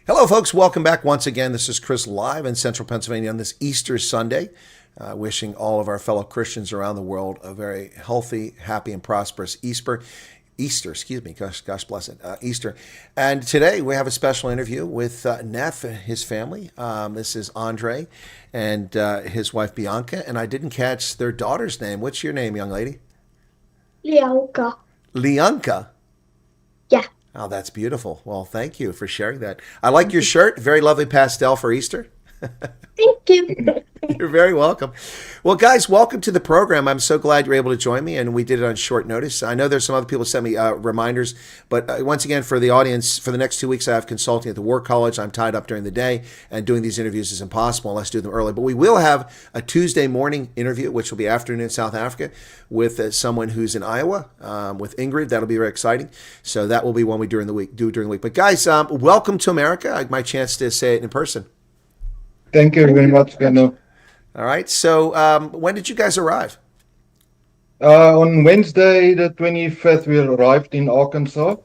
Hello, folks. Welcome back once again. This is Chris live in central Pennsylvania on this Easter Sunday. Wishing all of our fellow Christians around the world a very healthy, happy, and prosperous Easter. Gosh bless it, Easter. And today we have a special interview with Neff and his family. This is Andre and his wife Bianca. And I didn't catch their daughter's name. What's your name, young lady? Lianka. Lianka. Yeah. Oh, that's beautiful. Well, thank you for sharing that. I like your shirt. Very lovely pastel for Easter. Thank you. You're very welcome. Well, guys, welcome to the program. I'm so glad you're able to join me, and we did it on short notice. I know there's some other people who sent me reminders, but once again, for the audience, for the next 2 weeks, I have consulting at the War College. I'm tied up during the day, and doing these interviews is impossible unless I do them early. But we will have a Tuesday morning interview, which will be afternoon in South Africa, with someone who's in Iowa, with Ingrid. That'll be very exciting. So that will be one we do during the week. But guys, welcome to America. My chance to say it in person. Thank you very much, Gano. All right. So when did you guys arrive? On Wednesday, the 25th, we arrived in Arkansas.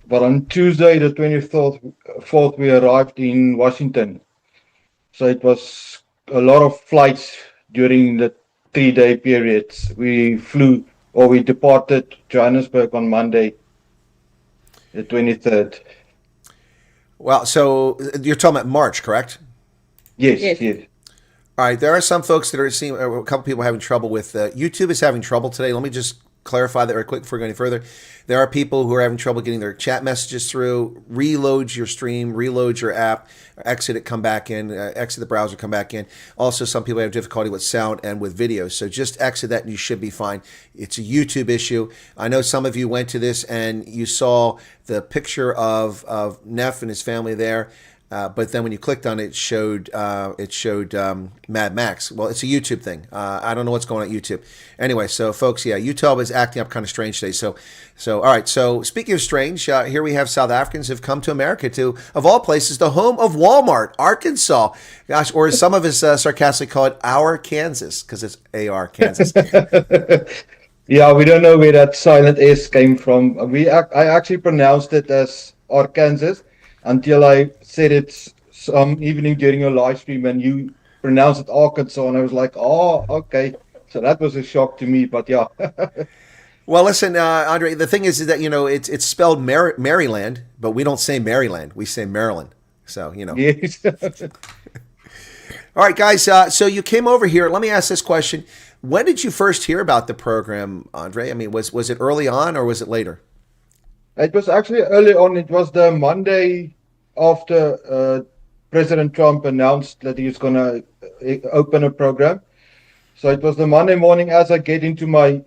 But on Tuesday, the 24th, we arrived in Washington. So it was a lot of flights during the 3-day periods. We departed Johannesburg on Monday, the 23rd. Well, so you're talking about March, correct? Yes. All right. There are some folks that are seeing, a couple people having trouble with YouTube is having trouble today. Let me just clarify that very quick before we go any further. There are people who are having trouble getting their chat messages through. Reload your stream, reload your app, exit it, come back in, exit the browser, come back in. Also, some people have difficulty with sound and with video. So just exit that and you should be fine. It's a YouTube issue. I know some of you went to this and you saw the picture of Neff and his family there. But then when you clicked on it, it showed Mad Max. Well, it's a YouTube thing. I don't know what's going on at YouTube. Anyway, so folks, yeah, YouTube is acting up kind of strange today. So all right. So speaking of strange, here we have South Africans who've come to America to, of all places, the home of Walmart, Arkansas. Gosh, or as some of us sarcastically call it, our Kansas, because it's AR, Kansas. Yeah, we don't know where that silent S came from. I actually pronounced it as Arkansas until I said it some evening during a live stream and you pronounced it Arkansas, and I was like, oh, okay. So that was a shock to me, but yeah. Well, listen, Andre, the thing is that, it's spelled Maryland, but we don't say Maryland. We say Maryland. So, Yes. All right, guys. So you came over here. Let me ask this question. When did you first hear about the program, Andre? I mean, was it early on or was it later? It was actually early on. It was the Monday after President Trump announced that he was going to open a program. So it was the Monday morning as I get into my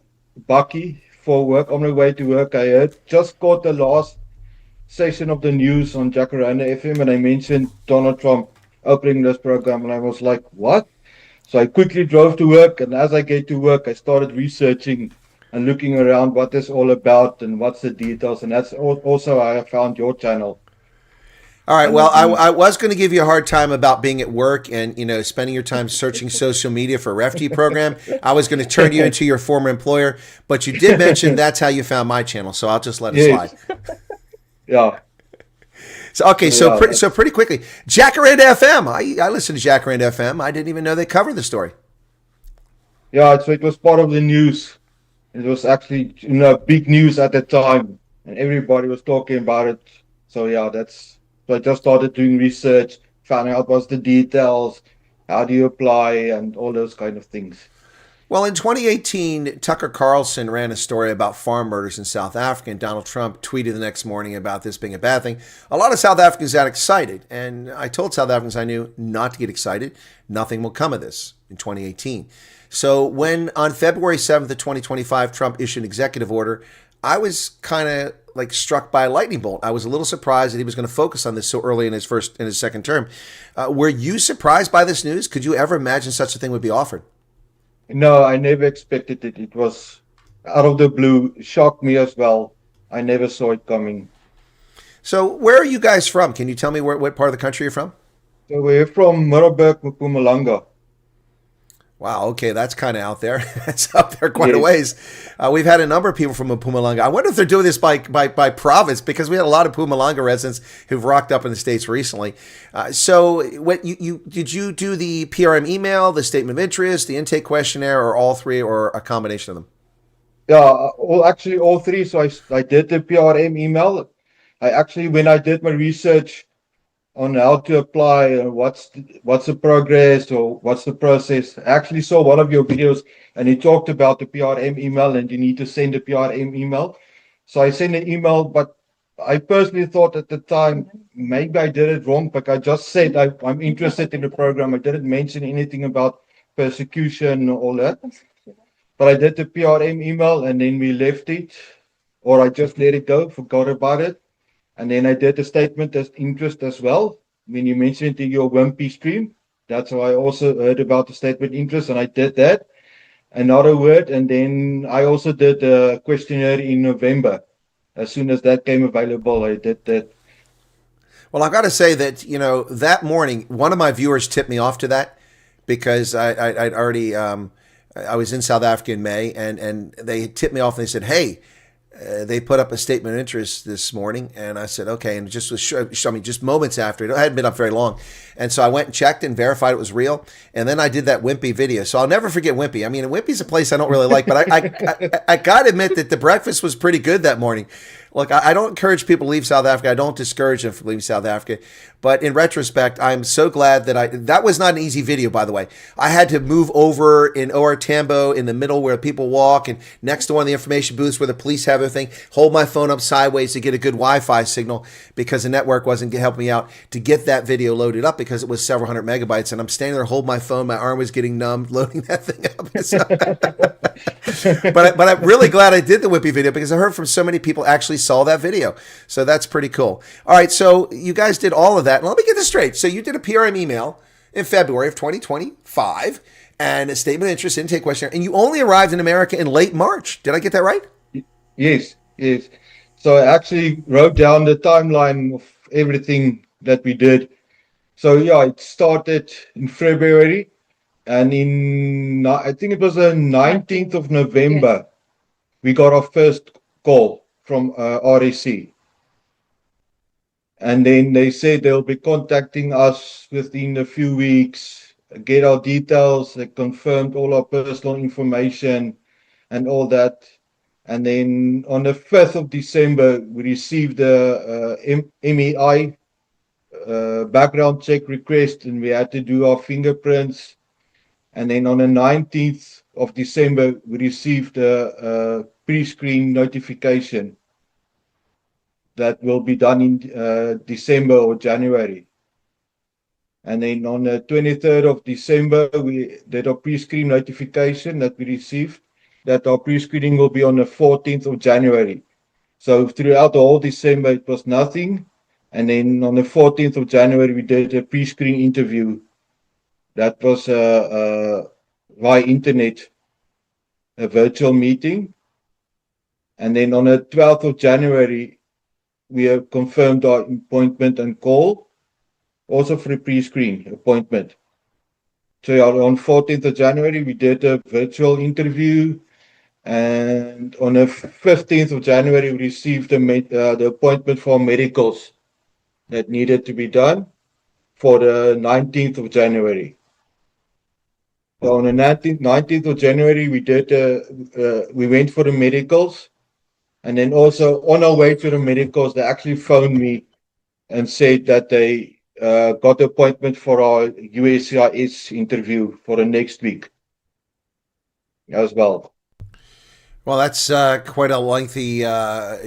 bakkie for work. On my way to work, I just caught the last session of the news on Jacaranda FM, and I mentioned Donald Trump opening this program, and I was like, what? So I quickly drove to work, and as I get to work, I started researching and looking around what it's all about and what's the details. And that's also how I found your channel. All right. Well, I was going to give you a hard time about being at work and, spending your time searching social media for a refugee program. I was going to turn you into your former employer, but you did mention that's how you found my channel. So I'll just let it slide. Yeah. So, okay. So pretty quickly, Jacaranda FM. I listened to Jacaranda FM. I didn't even know they covered the story. Yeah. So it was part of the news. It was actually, big news at the time, and everybody was talking about it. So yeah, so I just started doing research, finding out what's the details, how do you apply, and all those kind of things. Well, in 2018, Tucker Carlson ran a story about farm murders in South Africa, and Donald Trump tweeted the next morning about this being a bad thing. A lot of South Africans got excited, and I told South Africans I knew not to get excited. Nothing will come of this in 2018. So when on February 7th of 2025, Trump issued an executive order, I was kind of like struck by a lightning bolt. I was a little surprised that he was going to focus on this so early in his second term. Were you surprised by this news? Could you ever imagine such a thing would be offered? No, I never expected it. It was out of the blue. It shocked me as well. I never saw it coming. So where are you guys from? Can you tell me what part of the country you're from? So we're from Middelburg, Mpumalanga. Wow, okay, that's kind of out there. It's up there quite a Yes. ways. We've had a number of people from Mpumalanga. I wonder if they're doing this by province, because we had a lot of Mpumalanga residents who've rocked up in the States recently. So, what you did you do the PRM email, the statement of interest, the intake questionnaire, or all three, or a combination of them? Yeah, well, actually all three. So I did the PRM email. When I did my research on how to apply, what's the progress or what's the process. I actually saw one of your videos and you talked about the PRM email and you need to send a PRM email. So I sent an email, but I personally thought at the time maybe I did it wrong, but I just said I'm interested in the program. I didn't mention anything about persecution or all that. But I did the PRM email and then we left it, or I just let it go, forgot about it. And then I did a statement of interest as well. When you mentioned it in your Wimpy stream, that's how I also heard about the statement interest, and I did that. Another word, and then I also did the questionnaire in November. As soon as that came available, I did that. Well, I've got to say that, that morning, one of my viewers tipped me off to that, because I'd already, I was in South Africa in May, and they tipped me off and they said, hey, they put up a statement of interest this morning, and I said, okay, and just was show me just moments after. It hadn't been up very long, and so I went and checked and verified it was real, and then I did that Wimpy video. So I'll never forget Wimpy. I mean, Wimpy's a place I don't really like, but I got to admit that the breakfast was pretty good that morning. Look, I don't encourage people to leave South Africa. I don't discourage them from leaving South Africa. But in retrospect, I'm so glad that was not an easy video, by the way. I had to move over in OR Tambo in the middle where people walk, and next to one of the information booths where the police have their thing, hold my phone up sideways to get a good Wi-Fi signal, because the network wasn't helping me out to get that video loaded up, because it was several hundred megabytes. And I'm standing there holding my phone. My arm was getting numb loading that thing up. But I'm really glad I did the Whippy video, because I heard from so many people actually saw that video. So that's pretty cool. All right, so you guys did all of that. And let me get this straight. So you did a PRM email in February of 2025 and a statement of interest intake questionnaire, and you only arrived in America in late March. Did I get that right? Yes, yes. So I actually wrote down the timeline of everything that we did. So yeah, it started in February, and I think it was the 19th of November, we got our first call from RSC. And then they said they'll be contacting us within a few weeks, get our details. They confirmed all our personal information and all that. And then on the 5th of December, we received a MEI background check request, and we had to do our fingerprints. And then on the 19th of December, we received a pre-screen notification that will be done in December or January. And then on the 23rd of December, we did a pre-screen notification that we received that our pre-screening will be on the 14th of January. So throughout the whole December, it was nothing. And then on the 14th of January, we did a pre-screen interview. That was via internet, a virtual meeting. And then on the 12th of January, we have confirmed our appointment and call, also for a pre-screen appointment. So on 14th of January, we did a virtual interview. And on the 15th of January, we received the appointment for medicals that needed to be done for the 19th of January. So on the 19th of January, we went for the medicals. And then also on our way to the medicals, they actually phoned me and said that they got the appointment for our USCIS interview for the next week as well. Well, that's quite a lengthy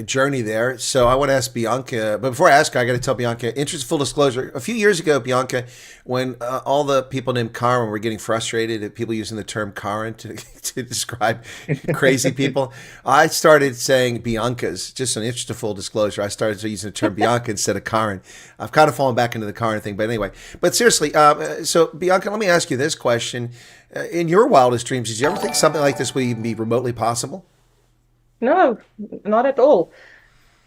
journey there. So I want to ask Bianca, but before I ask her, I got to tell Bianca, interest full disclosure. A few years ago, Bianca, when all the people named Karen were getting frustrated at people using the term Karen to describe crazy people, I started saying Biancas, just an interest of full disclosure. I started using the term Bianca instead of Karen. I've kind of fallen back into the Karen thing, but anyway. But seriously, so Bianca, let me ask you this question. In your wildest dreams, did you ever think something like this would even be remotely possible? No, not at all.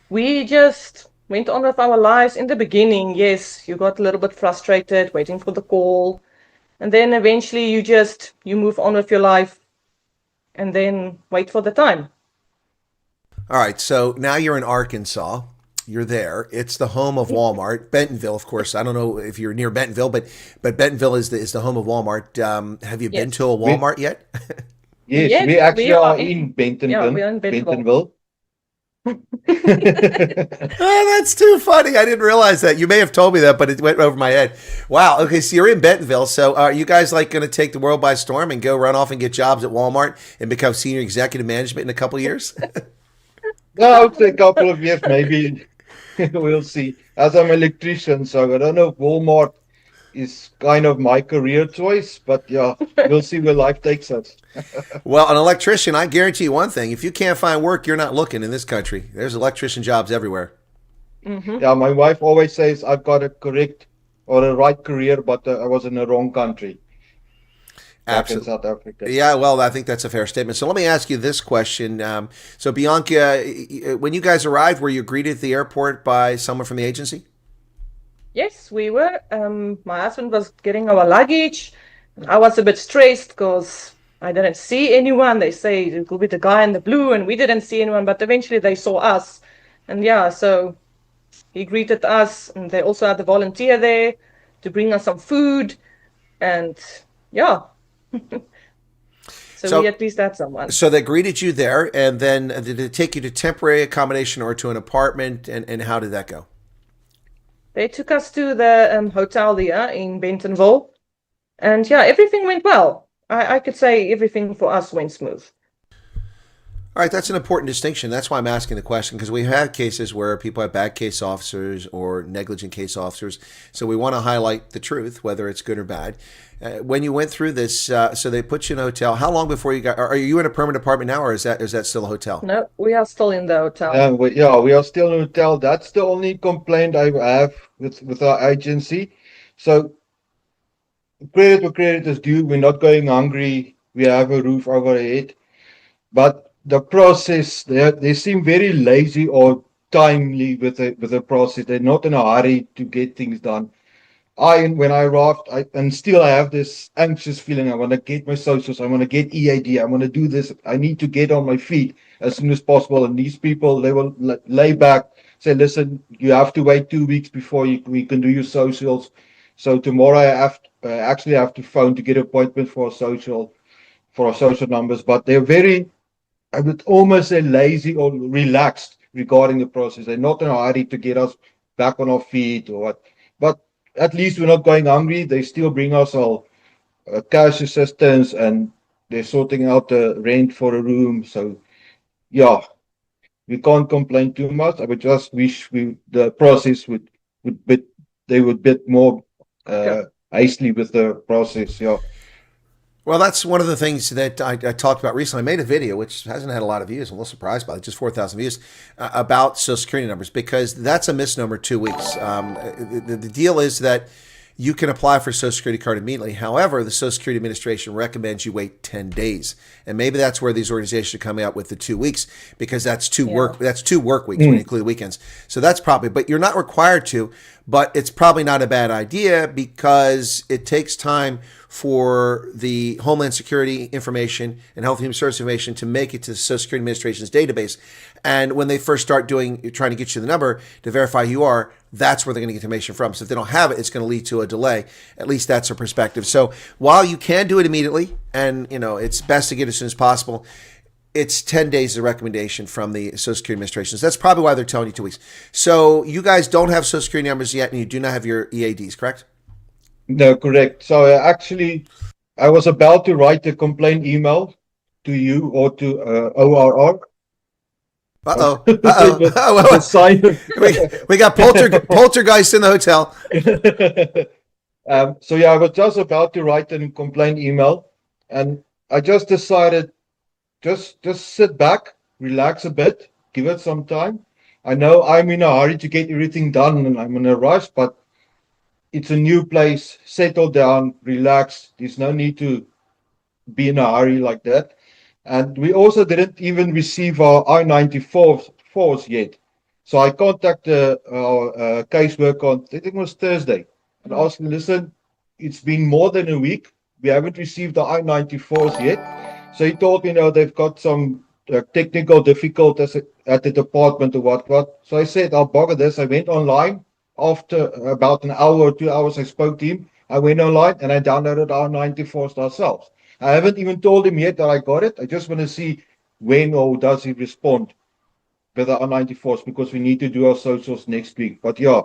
We just went on with our lives. In the beginning, yes, you got a little bit frustrated waiting for the call. and then eventually you move on with your life, and then wait for the time. All right, so now you're in Arkansas. You're there. It's the home of Walmart, Bentonville, of course. I don't know if you're near Bentonville, but Bentonville is the home of Walmart. Have you been Yes. to a Walmart yet? Yes, Yes, we actually we are are in Bentonville. Yeah, we're in Bentonville. Oh, that's too funny. I didn't realize that. You may have told me that, but it went over my head. Wow. Okay, so you're in Bentonville. So are you guys like going to take the world by storm and go run off and get jobs at Walmart and become senior executive management in a couple of years? No, it's a couple of years, maybe. We'll see. As I'm an electrician, so I don't know if Walmart is kind of my career choice, but yeah, we'll see where life takes us. Well, an electrician, I guarantee you one thing. If you can't find work, you're not looking in this country. There's electrician jobs everywhere. Yeah, my wife always says I've got a correct or a right career, but I was in the wrong country. Back in South Africa. Yeah, well, I think that's a fair statement. So let me ask you this question. So Bianca, when you guys arrived, were you greeted at the airport by someone from the agency? Yes, we were. My husband was getting our luggage. I was a bit stressed because I didn't see anyone. They say it will be the guy in the blue, and we didn't see anyone, but eventually they saw us. And yeah, so he greeted us, and they also had the volunteer there to bring us some food. And yeah. So we at least had someone. So they greeted you there, and then did it take you to temporary accommodation or to an apartment, and how did that go? They took us to the hotel there in Bentonville, and yeah, everything went well. I could say everything for us went smooth. All right, that's an important distinction. That's why I'm asking the question, because we have cases where people have bad case officers or negligent case officers. So we want to highlight the truth, whether it's good or bad. When you went through this, so they put you in a hotel. How long before you got? Are you in a permanent apartment now, or is that still a hotel? No, we are still in the hotel. We are still in a hotel. That's the only complaint I have with our agency. So credit where credit is due. We're not going hungry. We have a roof over our head, but the process, they seem very lazy or timely with the process. They're not in a hurry to get things done. When I arrived, and still I have this anxious feeling. I want to get my socials. I want to get EAD. I want to do this. I need to get on my feet as soon as possible. And these people, they will lay back, say, listen, you have to wait 2 weeks before we can do your socials. So tomorrow I actually have to phone to get an appointment for our social numbers. But they're very, I would almost say, lazy or relaxed regarding the process. They're not in a hurry to get us back on our feet or what. But at least we're not going hungry. They still bring us all cash assistance, and they're sorting out the rent for a room. So, yeah, we can't complain too much. I would just wish the process would bit more hastily with the process. Yeah. Well, that's one of the things that I talked about recently. I made a video, which hasn't had a lot of views. I'm a little surprised by it, just 4,000 views, about Social Security numbers, because that's a misnomer, 2 weeks. The deal is that you can apply for a Social Security card immediately. However, the Social Security Administration recommends you wait 10 days. And maybe that's where these organizations are coming out with the 2 weeks, because that's two work weeks when you include weekends. So that's probably, but you're not required to, but it's probably not a bad idea, because it takes time for the Homeland Security information and Health and Human Service information to make it to the Social Security Administration's database. And when they first start trying to get you the number to verify who you are, that's where they're going to get information from. So if they don't have it, it's going to lead to a delay. At least that's a perspective. So while you can do it immediately, and it's best to get it as soon as possible, it's 10 days of recommendation from the Social Security Administration. So that's probably why they're telling you 2 weeks. So you guys don't have Social Security numbers yet, and you do not have your EADs, correct? No, correct. So I was about to write a complaint email to you or to ORR. Uh-oh. we got poltergeist in the hotel. So yeah, I was just about to write a complaint email, and I just decided just sit back, relax a bit, give it some time. I know I'm in a hurry to get everything done, and I'm in a rush, but it's a new place. Settle down, relax. There's no need to be in a hurry like that. And we also didn't even receive our I-94 yet. So I contacted our caseworker on, I think it was Thursday, and asked him, listen, it's been more than a week. We haven't received the I-94s yet. So he told me, they've got some technical difficulties at the department or what. So I said, I'll bugger this. I went online. After about an hour or 2 hours, I spoke to him. I went online and I downloaded our 94s ourselves. I haven't even told him yet that I got it. I just want to see when or does he respond with the R94s, because we need to do our socials next week. But yeah.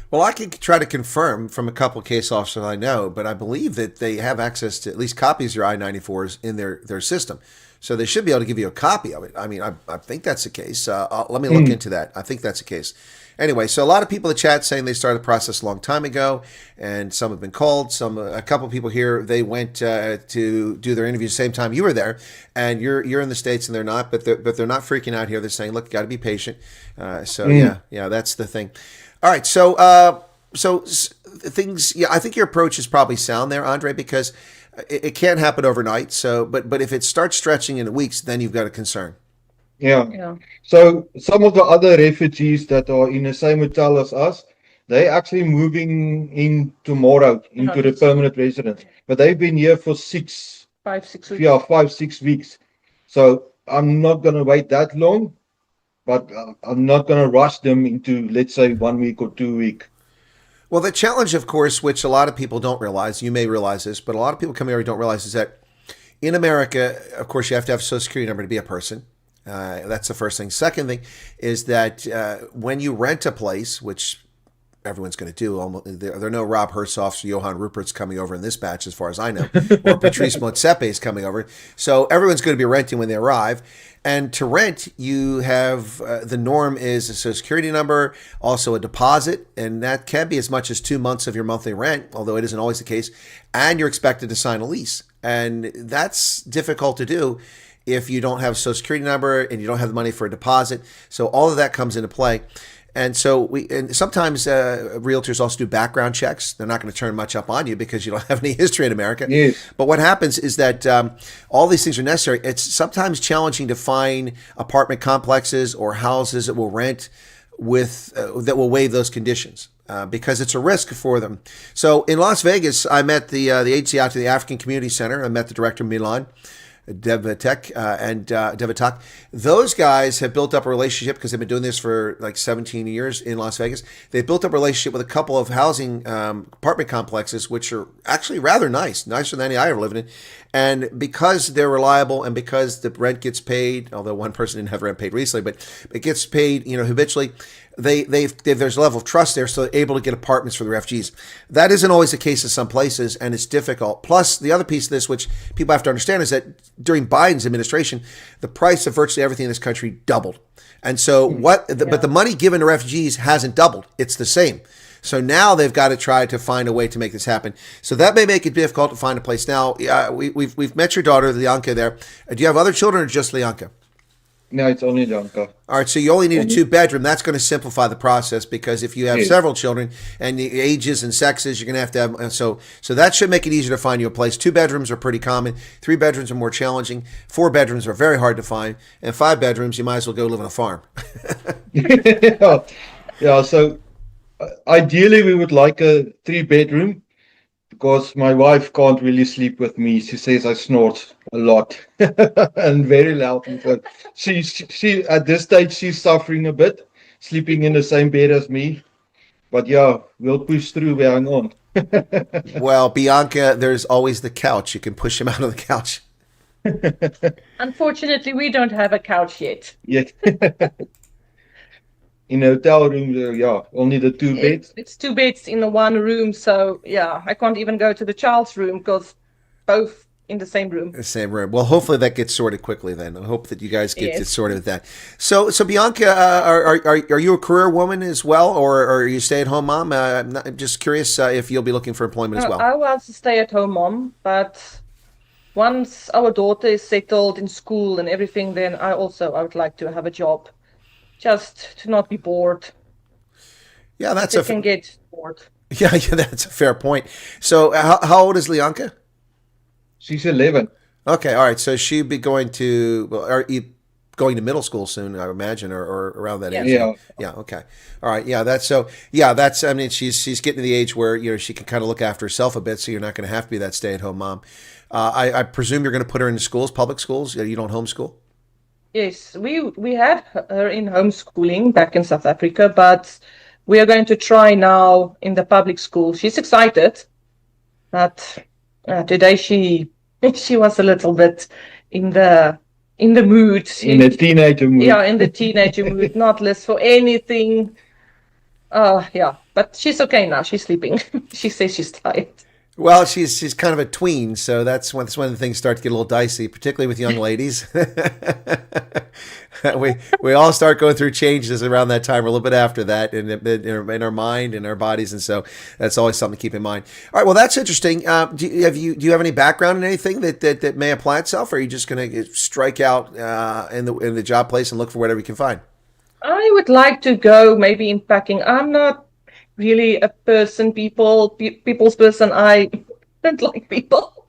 Well, I can try to confirm from a couple of case officers I know, but I believe that they have access to at least copies of your I-94s in their system. So they should be able to give you a copy of it. I mean, I think that's the case. Let me look into that. I think that's the case. Anyway, so a lot of people in the chat saying they started the process a long time ago, and some have been called. A couple of people here, they went to do their interviews the same time you were there, and you're in the States and they're not, but they're not freaking out here. They're saying, look, you got to be patient. Yeah, that's the thing. All right, so things. Yeah, I think your approach is probably sound there, Andre, because it can't happen overnight. So, but if it starts stretching into weeks, then you've got a concern. Yeah. So some of the other refugees that are in the same hotel as us, they're actually moving in tomorrow into the permanent residence. But they've been here for 5, 6 weeks. Yeah, 5, 6 weeks. So I'm not going to wait that long, but I'm not going to rush them into, let's say, 1 week or 2 weeks. Well, the challenge, of course, which a lot of people don't realize, you may realize this, but a lot of people coming here don't realize, is that in America, of course, you have to have a Social Security number to be a person. That's the first thing. Second thing is that when you rent a place, which everyone's going to do, there are no Rob Hersoffs or Johan Rupert's coming over in this batch, as far as I know, or Patrice Motsepe is coming over. So everyone's going to be renting when they arrive. And to rent, you have the norm is a Social Security number, also a deposit, and that can be as much as 2 months of your monthly rent, although it isn't always the case. And you're expected to sign a lease, and that's difficult to do if you don't have a Social Security number and you don't have the money for a deposit. So all of that comes into play. And so sometimes realtors also do background checks. They're not going to turn much up on you because you don't have any history in America. Yes. But what happens is that all these things are necessary. It's sometimes challenging to find apartment complexes or houses that will rent with that will waive those conditions. Because it's a risk for them. So in Las Vegas, I met the agency out to the African Community Center. I met the director, Milan Devatek and Devatak. Those guys have built up a relationship because they've been doing this for like 17 years in Las Vegas. They've built up a relationship with a couple of housing apartment complexes, which are actually rather nice, nicer than any I ever lived in. And because they're reliable and because the rent gets paid, although one person didn't have rent paid recently, but it gets paid, habitually, there's a level of trust there, so they're able to get apartments for the refugees. That isn't always the case in some places, and it's difficult. Plus, the other piece of this, which people have to understand, is that during Biden's administration, the price of virtually everything in this country doubled. And so but the money given to refugees hasn't doubled. It's the same. So now they've got to try to find a way to make this happen. So that may make it difficult to find a place. Now, we've met your daughter, Lianka, there. Do you have other children or just Lianka? No, it's only Lianka. All right, so you only need a 2-bedroom. That's going to simplify the process because if you have several children and the ages and sexes, you're going to have so that should make it easier to find you a place. 2 bedrooms are pretty common. 3 bedrooms are more challenging. 4 bedrooms are very hard to find, and 5 bedrooms you might as well go live on a farm. Yeah. So ideally, we would like a 3-bedroom because my wife can't really sleep with me. She says I snort a lot and very loud. But she at this stage she's suffering a bit, sleeping in the same bed as me. But yeah, we'll push through. We hang on. Well, Bianca, there's always the couch. You can push him out of the couch. Unfortunately, we don't have a couch yet. Yet. In a hotel room, only the 2 beds. It's 2 beds in the 1 room, so yeah, I can't even go to the child's room because both in the same room. The same room. Well, hopefully that gets sorted quickly then. I hope that you guys get it sorted with that. So Bianca, are you a career woman as well, or are you a stay-at-home mom? I'm just curious if you'll be looking for employment as well. I was a stay-at-home mom, but once our daughter is settled in school and everything, then I would like to have a job. Just to not be bored. Yeah, can get bored. Yeah, that's a fair point. So, how old is Lianka? She's 11. Okay, all right. So she'd be going going to middle school soon, I imagine, or around that Yeah. age. Yeah. Yeah. Okay. All right. Yeah. That's so. Yeah. That's. I mean, she's getting to the age where she can kind of look after herself a bit. So you're not going to have to be that stay-at-home mom. I presume you're going to put her in schools, public schools. You don't homeschool. Yes, we had her in homeschooling back in South Africa, but we are going to try now in the public school. She's excited, but today she was a little bit in the mood. In the teenager mood. Yeah, in the teenager mood, not less for anything. Yeah, but she's okay now. She's sleeping. She says she's tired. Well, she's kind of a tween, so that's when the things start to get a little dicey, particularly with young ladies. we all start going through changes around that time, or a little bit after that, in our mind and our bodies, and so that's always something to keep in mind. All right, well, that's interesting. Do you have any background in anything that may apply itself, or are you just going to strike out in the job place and look for whatever you can find? I would like to go maybe in packing. I'm not really a people's person. I don't like people.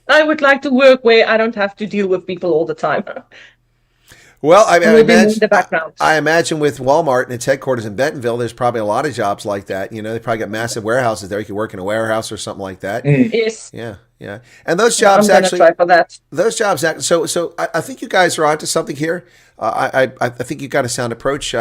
I would like to work where I don't have to deal with people all the time. Well, I imagine the background. I imagine with Walmart and its headquarters in Bentonville, there's probably a lot of jobs like that. They probably got massive warehouses there. You could work in a warehouse or something like that. Yes. Yeah. And those jobs I'm gonna try for that. Those jobs. So I think you guys are onto something here. I think you got a sound approach.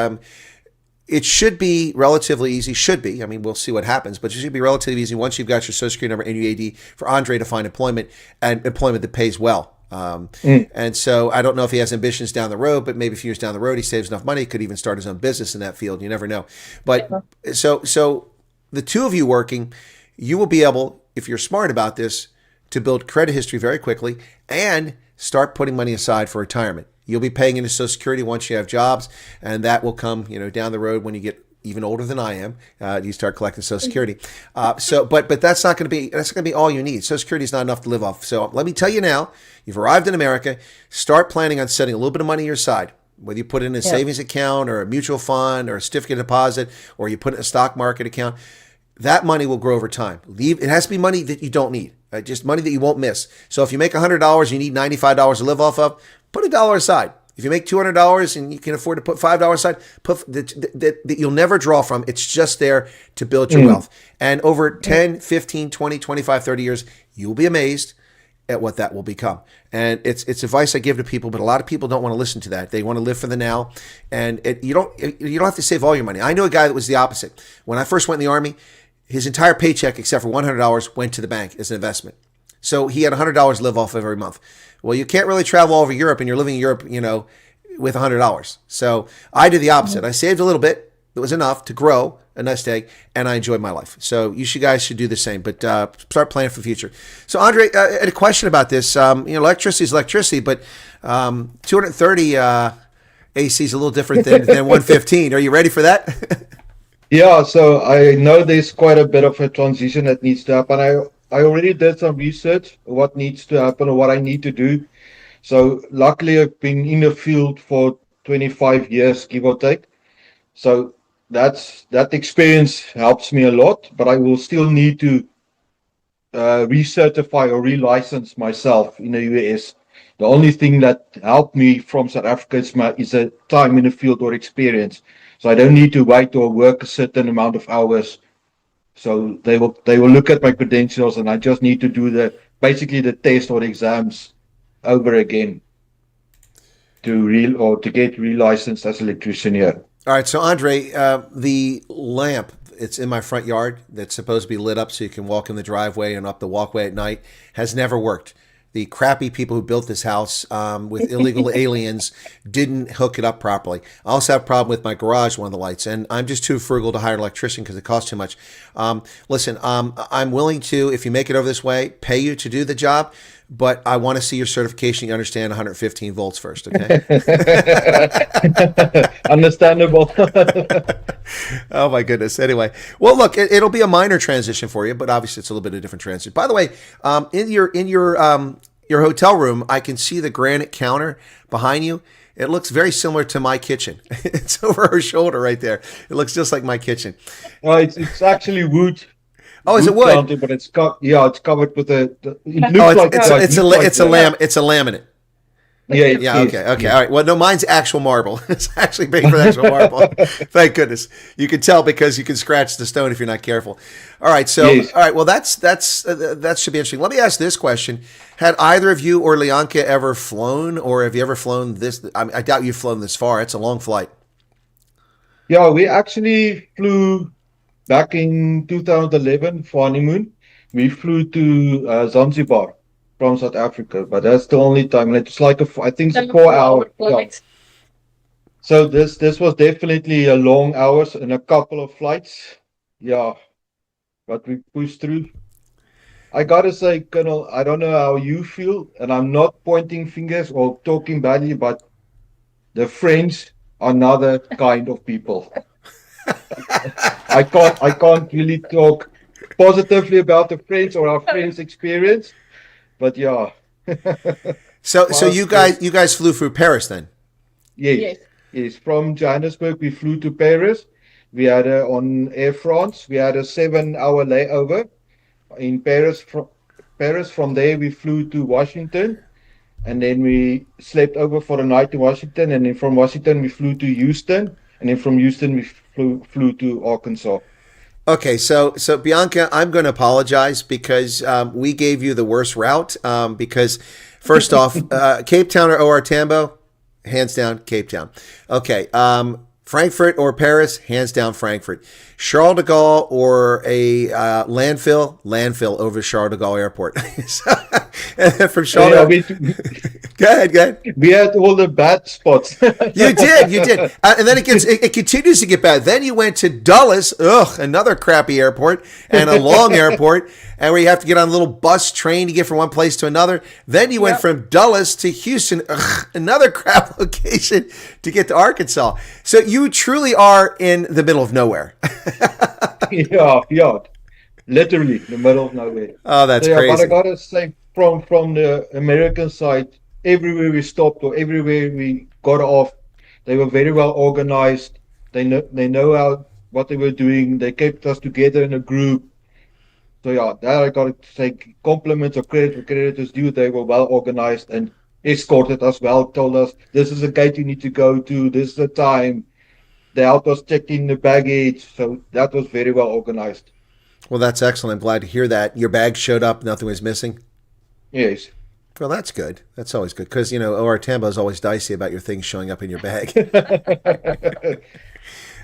It should be relatively easy. Should be. I mean, we'll see what happens, but it should be relatively easy once you've got your Social Security number and your AD for Andre to find employment, and employment that pays well. And so I don't know if he has ambitions down the road, but maybe a few years down the road, he saves enough money, could even start his own business in that field. You never know. But so the two of you working, you will be able, if you're smart about this, to build credit history very quickly and start putting money aside for retirement. You'll be paying into Social Security once you have jobs, and that will come, down the road when you get even older than I am. You start collecting Social Security. But that's not going to be all you need. Social Security is not enough to live off. So let me tell you now, you've arrived in America. Start planning on setting a little bit of money aside. Whether you put it in a savings account or a mutual fund or a certificate deposit, or you put it in a stock market account, that money will grow over time. It has to be money that you don't need. Just money that you won't miss. So if you make $100, you need $95 to live off of, put $1 aside. If you make $200 and you can afford to put $5 aside, put that you'll never draw from. It's just there to build your wealth. And over 10, 15, 20, 25, 30 years, you'll be amazed at what that will become. And it's advice I give to people, but a lot of people don't want to listen to that. They want to live for the now. And you don't have to save all your money. I know a guy that was the opposite. When I first went in the Army, his entire paycheck, except for $100, went to the bank as an investment. So he had $100 to live off of every month. Well, you can't really travel all over Europe, and you're living in Europe, with $100. So I did the opposite. I saved a little bit. It was enough to grow a nest egg, and I enjoyed my life. So you guys should do the same, but start planning for the future. So Andre, I had a question about this. Electricity is electricity, but 230 AC is a little different than 115. Are you ready for that? Yeah, so I know there's quite a bit of a transition that needs to happen. I already did some research, what needs to happen or what I need to do. So luckily I've been in the field for 25 years, give or take. So that experience helps me a lot, but I will still need to recertify or relicense myself in the US. The only thing that helped me from South Africa is a time in the field or experience. So I don't need to wait or work a certain amount of hours. So they will look at my credentials, and I just need to do basically the test or the exams over again to get relicensed as an electrician here. All right, so Andre, the lamp, it's in my front yard that's supposed to be lit up so you can walk in the driveway and up the walkway at night, has never worked. The crappy people who built this house with illegal aliens didn't hook it up properly. I also have a problem with my garage, one of the lights, and I'm just too frugal to hire an electrician because it costs too much. Listen, I'm willing to, if you make it over this way, pay you to do the job, but I want to see your certification. You understand 115 volts first, okay? Understandable. Oh my goodness. Anyway, well, look, it'll be a minor transition for you, but obviously it's a little bit of a different transition. By the way, in your hotel room, I can see the granite counter behind you. It looks very similar to my kitchen. It's over her shoulder right there. It looks just like my kitchen. Well, it's actually wood. Oh, is it wood? Counter, but it's covered with it looks like it's a laminate. Yes, Yeah, yes, okay, okay, yes. all right. Well, no, mine's actual marble. It's actually made for the actual marble. Thank goodness. You can tell because you can scratch the stone if you're not careful. All right, so Yes. all right. Well, that should be interesting. Let me ask this question: had either of you or Leonka ever flown, or have you ever flown this? I doubt you've flown this far. It's a long flight. Yeah, we actually flew back in 2011 for honeymoon. We flew to Zanzibar from South Africa, but that's the only time. And it's like I think it's a 4 hour. Yeah. flight. So this was definitely a long hours and a couple of flights. Yeah, but we pushed through. I gotta say, Colonel, I don't know how you feel, and I'm not pointing fingers or talking badly, but the French are another kind of people. I can't really talk positively about the French or our French experience, but yeah. So Well, you guys flew through Paris then? yes, Yes. yes. From Johannesburg, we flew to Paris. We had on Air France. We had a 7 hour layover in Paris. From there, we flew to Washington, and then we slept over for the night in Washington. And then from Washington, we flew to Houston, and then from Houston, we flew to Arkansas. Okay, so Bianca, I'm going to apologize because we gave you the worst route. Because first off, Cape Town or OR Tambo, hands down Cape Town. Okay, Frankfurt or Paris, hands down Frankfurt. Charles de Gaulle or a landfill over Charles de Gaulle Airport. So, and then from Charles, Yeah, go ahead. we had all the bad spots. You did, and then it continues to get bad. Then you went to Dulles, another crappy airport and a long airport, and where you have to get on a little bus train to get from one place to another. Then you went from Dulles to Houston, another crap location to get to Arkansas. So you truly are in the middle of nowhere. Yeah, literally the middle of nowhere. Oh, that's So, yeah, but I crazy. gotta say, from the American side, everywhere we stopped or everywhere we got off, they were very well organized. They know what they were doing. They kept us together in a group. So yeah, that I gotta say compliments or credit for credit is due. They were well organized and escorted us well, told us this is a gate you need to go to, this is the time. They helped us check in the baggage. So that was very well organized. Well, that's excellent. I'm glad to hear that. Your bag showed up, nothing was missing. Yes. Well, that's good. That's always good because OR Tambo is always dicey about your things showing up in your bag.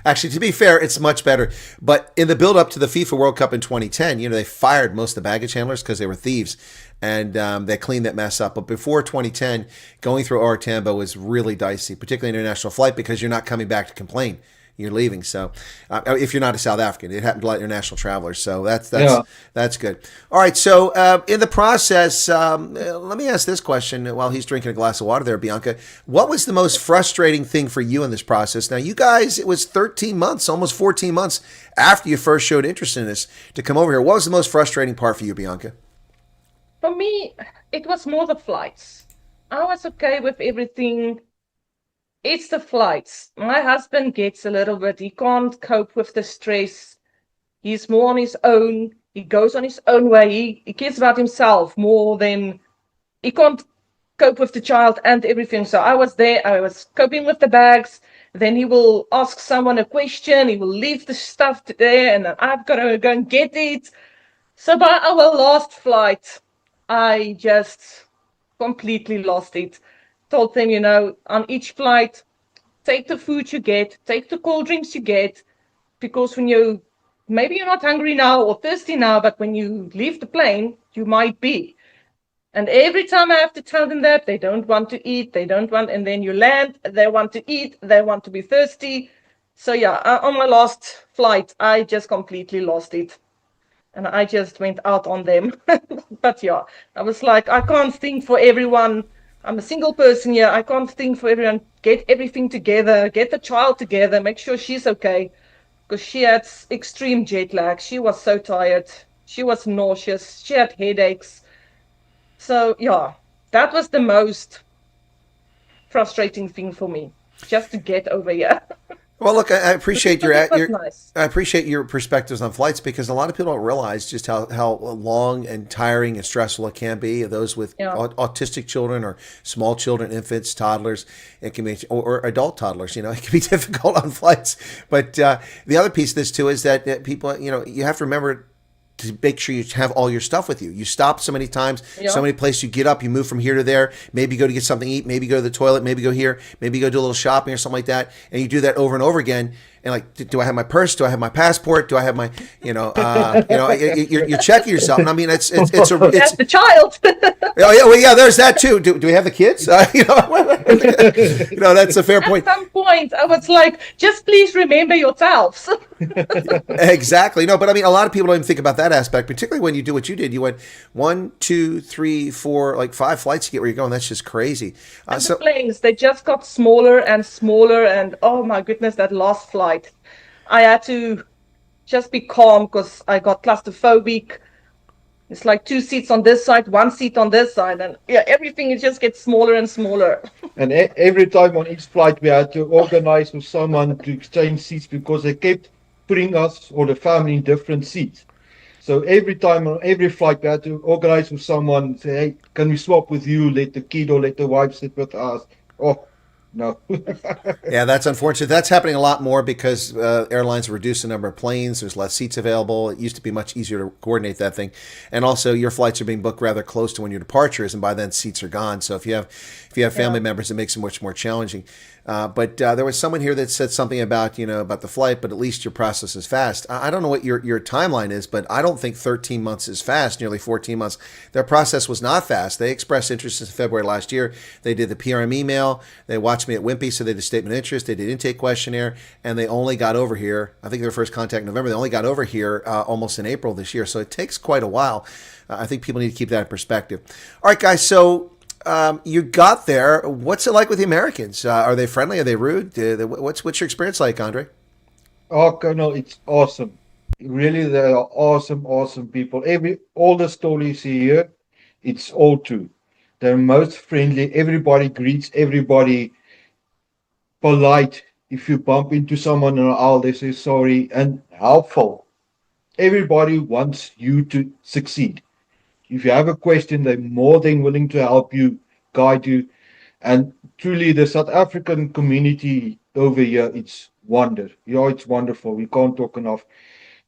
Actually, to be fair, it's much better. But in the build-up to the FIFA World Cup in 2010, they fired most of the baggage handlers because they were thieves, and they cleaned that mess up. But before 2010, going through OR Tambo was really dicey, particularly international flight, because you're not coming back to complain. You're leaving. So if you're not a South African, it happened to a lot of international travelers. So that's good. All right. So in the process, let me ask this question while he's drinking a glass of water there, Bianca. What was the most frustrating thing for you in this process? Now, you guys, it was 13 months, almost 14 months after you first showed interest in this to come over here. What was the most frustrating part for you, Bianca? For me, it was more the flights. I was okay with everything. It's the flights. My husband gets a little bit, he can't cope with the stress. He's more on his own. He goes on his own way. He cares about himself more than he can't cope with the child and everything. So I was there. I was coping with the bags. Then he will ask someone a question. He will leave the stuff there, and then I've got to go and get it. So by our last flight, I just completely lost it. Told them, on each flight, take the food you get, take the cold drinks you get, because maybe you're not hungry now or thirsty now, but when you leave the plane, you might be. And every time I have to tell them that, they don't want to eat, and then you land, they want to eat, they want to be thirsty. So yeah, on my last flight, I just completely lost it. And I just went out on them. But yeah, I was like, I can't think for everyone. I'm a single person here. I can't think for everyone. Get everything together. Get the child together. Make sure she's okay. Because she had extreme jet lag. She was so tired. She was nauseous. She had headaches. So, yeah, that was the most frustrating thing for me. Just to get over here. Well, look, I appreciate It was nice. I appreciate your perspectives on flights because a lot of people don't realize just how long and tiring and stressful it can be. Those with Yeah. autistic children or small children, infants, toddlers, it can be, or adult toddlers. You know, it can be difficult on flights. But the other piece of this too is that people, you know, you have to remember to make sure you have all your stuff with you. You stop so many times, Yeah. so many places. You get up, you move from here to there. Maybe you go to get something to eat. Maybe you go to the toilet. Maybe go here. Maybe you go do a little shopping or something like that. And you do that over and over again. And like, do I have my purse? Do I have my passport? Do I have my, you're checking yourself. And I mean, it's That's it's the child. oh yeah, well yeah, there's that too. Do we have the kids? That's a fair At point. some point, I was like, just please remember yourselves. Exactly. No, but I mean, a lot of people don't even think about that aspect, particularly when you do what you did. You went 1, 2, 3, 4, like 5 flights to get where you're going. That's just crazy. And the planes, they just got smaller and smaller. And oh my goodness, that last flight, I had to just be calm because I got claustrophobic. It's like 2 seats on this side, 1 seat on this side. And yeah, everything it just gets smaller and smaller. And every time on each flight, we had to organize with someone to exchange seats because they kept putting us or the family in different seats. So every time on every flight, we had to organize with someone, say, hey, can we swap with you? Let the kid or let the wife sit with us. Oh, no. Yeah, that's unfortunate. That's happening a lot more because airlines reduce the number of planes. There's less seats available. It used to be much easier to coordinate that thing. And also, your flights are being booked rather close to when your departure is, and by then seats are gone. So if you have family members, it makes it much more challenging. But there was someone here that said something about the flight, but at least your process is fast. I don't know what your timeline is, but I don't think 13 months is fast, nearly 14 months. Their process was not fast. They expressed interest in February last year. They did the PRM email. They watched me at Wimpy, so they did a statement of interest. They did intake questionnaire, and they only got over here. I think their first contact in November. They only got over here almost in April this year. So it takes quite a while. I think people need to keep that in perspective. All right, guys. So you got there. What's it like with the Americans? Are they friendly? Are they rude? What's your experience like, Andre? Oh, Colonel, it's awesome. Really, they are awesome, awesome people. All the stories you hear, it's all true. They're most friendly. Everybody greets everybody. Polite. If you bump into someone in an aisle, they say sorry and helpful. Everybody wants you to succeed. If you have a question, they're more than willing to help you, guide you. And truly, the South African community over here, it's wonder. It's wonderful. We can't talk enough.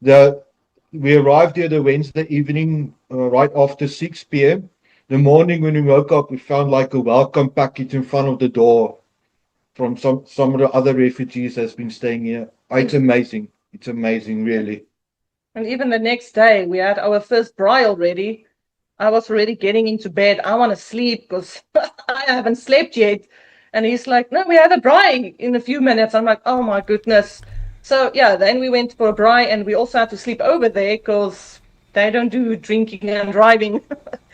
We arrived here the Wednesday evening, right after 6 p.m. The morning when we woke up, we found like a welcome package in front of the door from some of the other refugees that's been staying here. It's amazing. It's amazing, really. And even the next day, we had our first braai already. I was already getting into bed. I want to sleep because I haven't slept yet. And he's like, no, we have a braai in a few minutes. I'm like, oh my goodness. So yeah, then we went for a braai, and we also had to sleep over there because they don't do drinking and driving.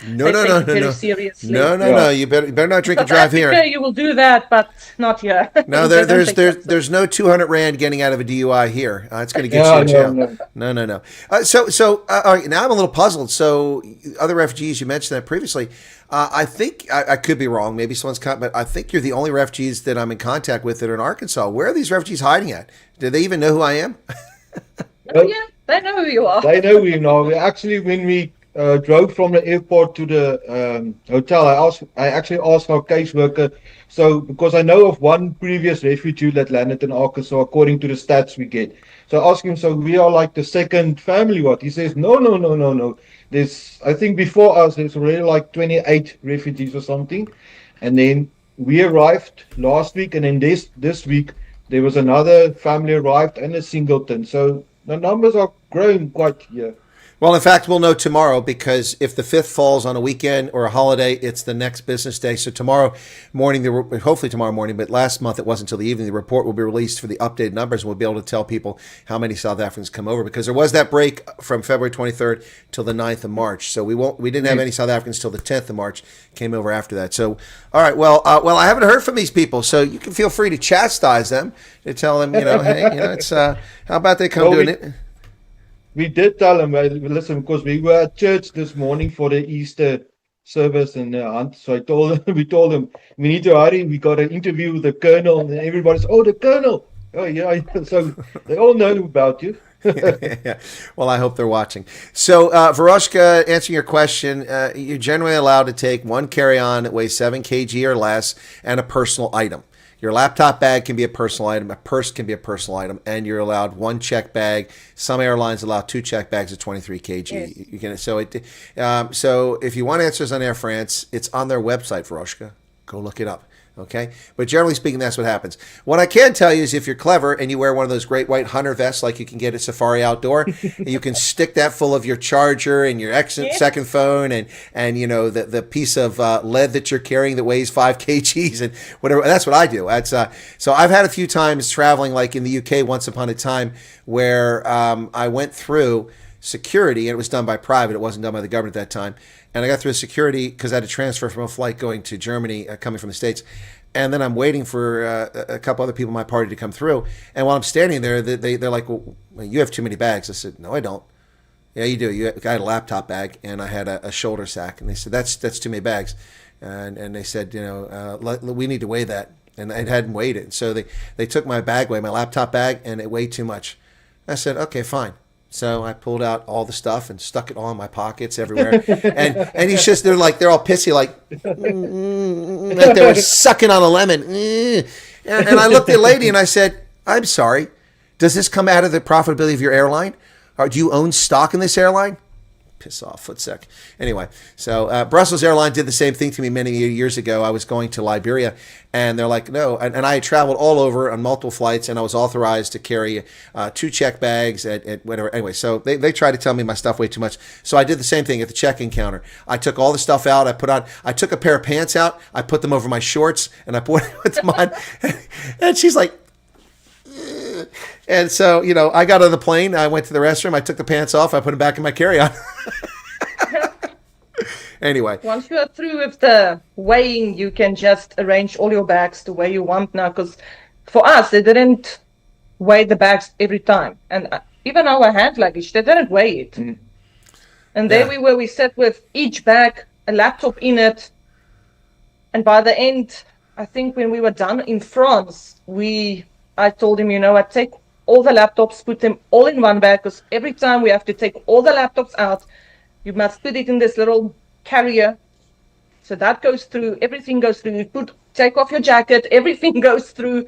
No. Very seriously. No. You better not drink and drive here. Africa, you will do that, but not here. No, there's no 200 Rand getting out of a DUI here. It's going to get you in jail. No. So all right, now I'm a little puzzled. So other refugees, you mentioned that previously. I think I could be wrong. Maybe someone's but I think you're the only refugees that I'm in contact with that are in Arkansas. Where are these refugees hiding at? Do they even know who I am? Oh yeah, they know who you are. They know we know. We actually, when we drove from the airport to the hotel, I actually asked our caseworker. So because I know of one previous refugee that landed in Arkansas, according to the stats we get. So I asked him, so we are like the second family, what? He says, no. There's, I think before us, there's already like 28 refugees or something. And then we arrived last week, and then this week, there was another family arrived and a singleton. So the numbers are growing quite here. Well, in fact, we'll know tomorrow because if the 5th falls on a weekend or a holiday, it's the next business day. So tomorrow morning, hopefully tomorrow morning, but last month it wasn't until the evening, the report will be released for the updated numbers, and we'll be able to tell people how many South Africans come over because there was that break from February 23rd till the 9th of March. So we didn't have any South Africans till the 10th of March, came over after that. So, all right, well, I haven't heard from these people, so you can feel free to chastise them, to tell them, hey, it's how about they come to it. We did tell them, listen, because we were at church this morning for the Easter service and so we told them we need to hurry. We got an interview with the colonel, and everybody's, the colonel. Oh yeah, so they all know about you. Yeah. Well, I hope they're watching. So, Veroshka, answering your question, you're generally allowed to take one carry-on that weighs 7 kg or less and a personal item. Your laptop bag can be a personal item. A purse can be a personal item, and you're allowed one check bag. Some airlines allow 2 check bags of 23 kg. Yes. You can so if you want answers on Air France, it's on their website, Veroshka. Go look it up. Okay, but generally speaking, that's what happens. What I can tell you is if you're clever and you wear one of those great white hunter vests like you can get at Safari Outdoor, you can stick that full of your charger and your second phone and you know the piece of lead that you're carrying that weighs 5 kgs and whatever. That's what I do. That's so I've had a few times traveling like in the UK once upon a time where I went through security and it was done by private. It wasn't done by the government at that time. And I got through security because I had to transfer from a flight going to Germany, coming from the States. And then I'm waiting for a couple other people in my party to come through. And while I'm standing there, they're like, well, you have too many bags. I said, no, I don't. Yeah, you do. I had a laptop bag and I had a shoulder sack. And they said, that's too many bags. And they said, you know, we need to weigh that. And I hadn't weighed it. So they took my bag weight, my laptop bag, and it weighed too much. I said, okay, fine. So I pulled out all the stuff and stuck it all in my pockets everywhere. and he's just, they're all pissy, like they were sucking on a lemon. And I looked at the lady and I said, I'm sorry, does this come out of the profitability of your airline? Or do you own stock in this airline? Piss off, footsec. Anyway, so Brussels Airlines did the same thing to me many years ago. I was going to Liberia, and they're like, no. And I had traveled all over on multiple flights, and I was authorized to carry 2 check bags at whatever. Anyway, so they tried to tell me my stuff weighed too much. So I did the same thing at the check-in counter. I took all the stuff out. I took a pair of pants out. I put them over my shorts, and I put them on. And she's like, and so, you know, I got on the plane. I went to the restroom. I took the pants off. I put them back in my carry-on. Anyway. Once you are through with the weighing, you can just arrange all your bags the way you want now. Because for us, they didn't weigh the bags every time. And even our hand luggage, they didn't weigh it. Mm. And there we sat with each bag, a laptop in it. And by the end, I think when we were done in France, I told him, you know, I take all the laptops, put them all in one bag, because every time we have to take all the laptops out, you must put it in this little carrier. So that goes through, everything goes through. You take off your jacket, everything goes through.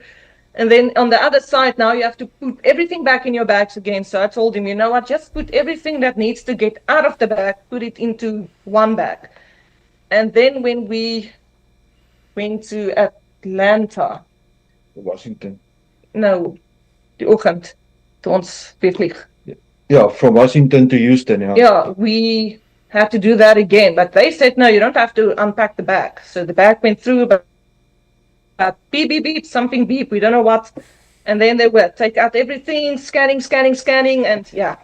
And then on the other side, now you have to put everything back in your bags again. So I told him, you know what, just put everything that needs to get out of the bag, put it into one bag. And then when we went to Atlanta. Washington. No, die oggend, toe ons wegvlieg. Yeah, from Washington to Houston, yeah. Yeah, we had to do that again, but they said, no, you don't have to unpack the bag. So the bag went through, but beep, beep, beep, something beep, we don't know what. And then they would take out everything, scanning, and yeah.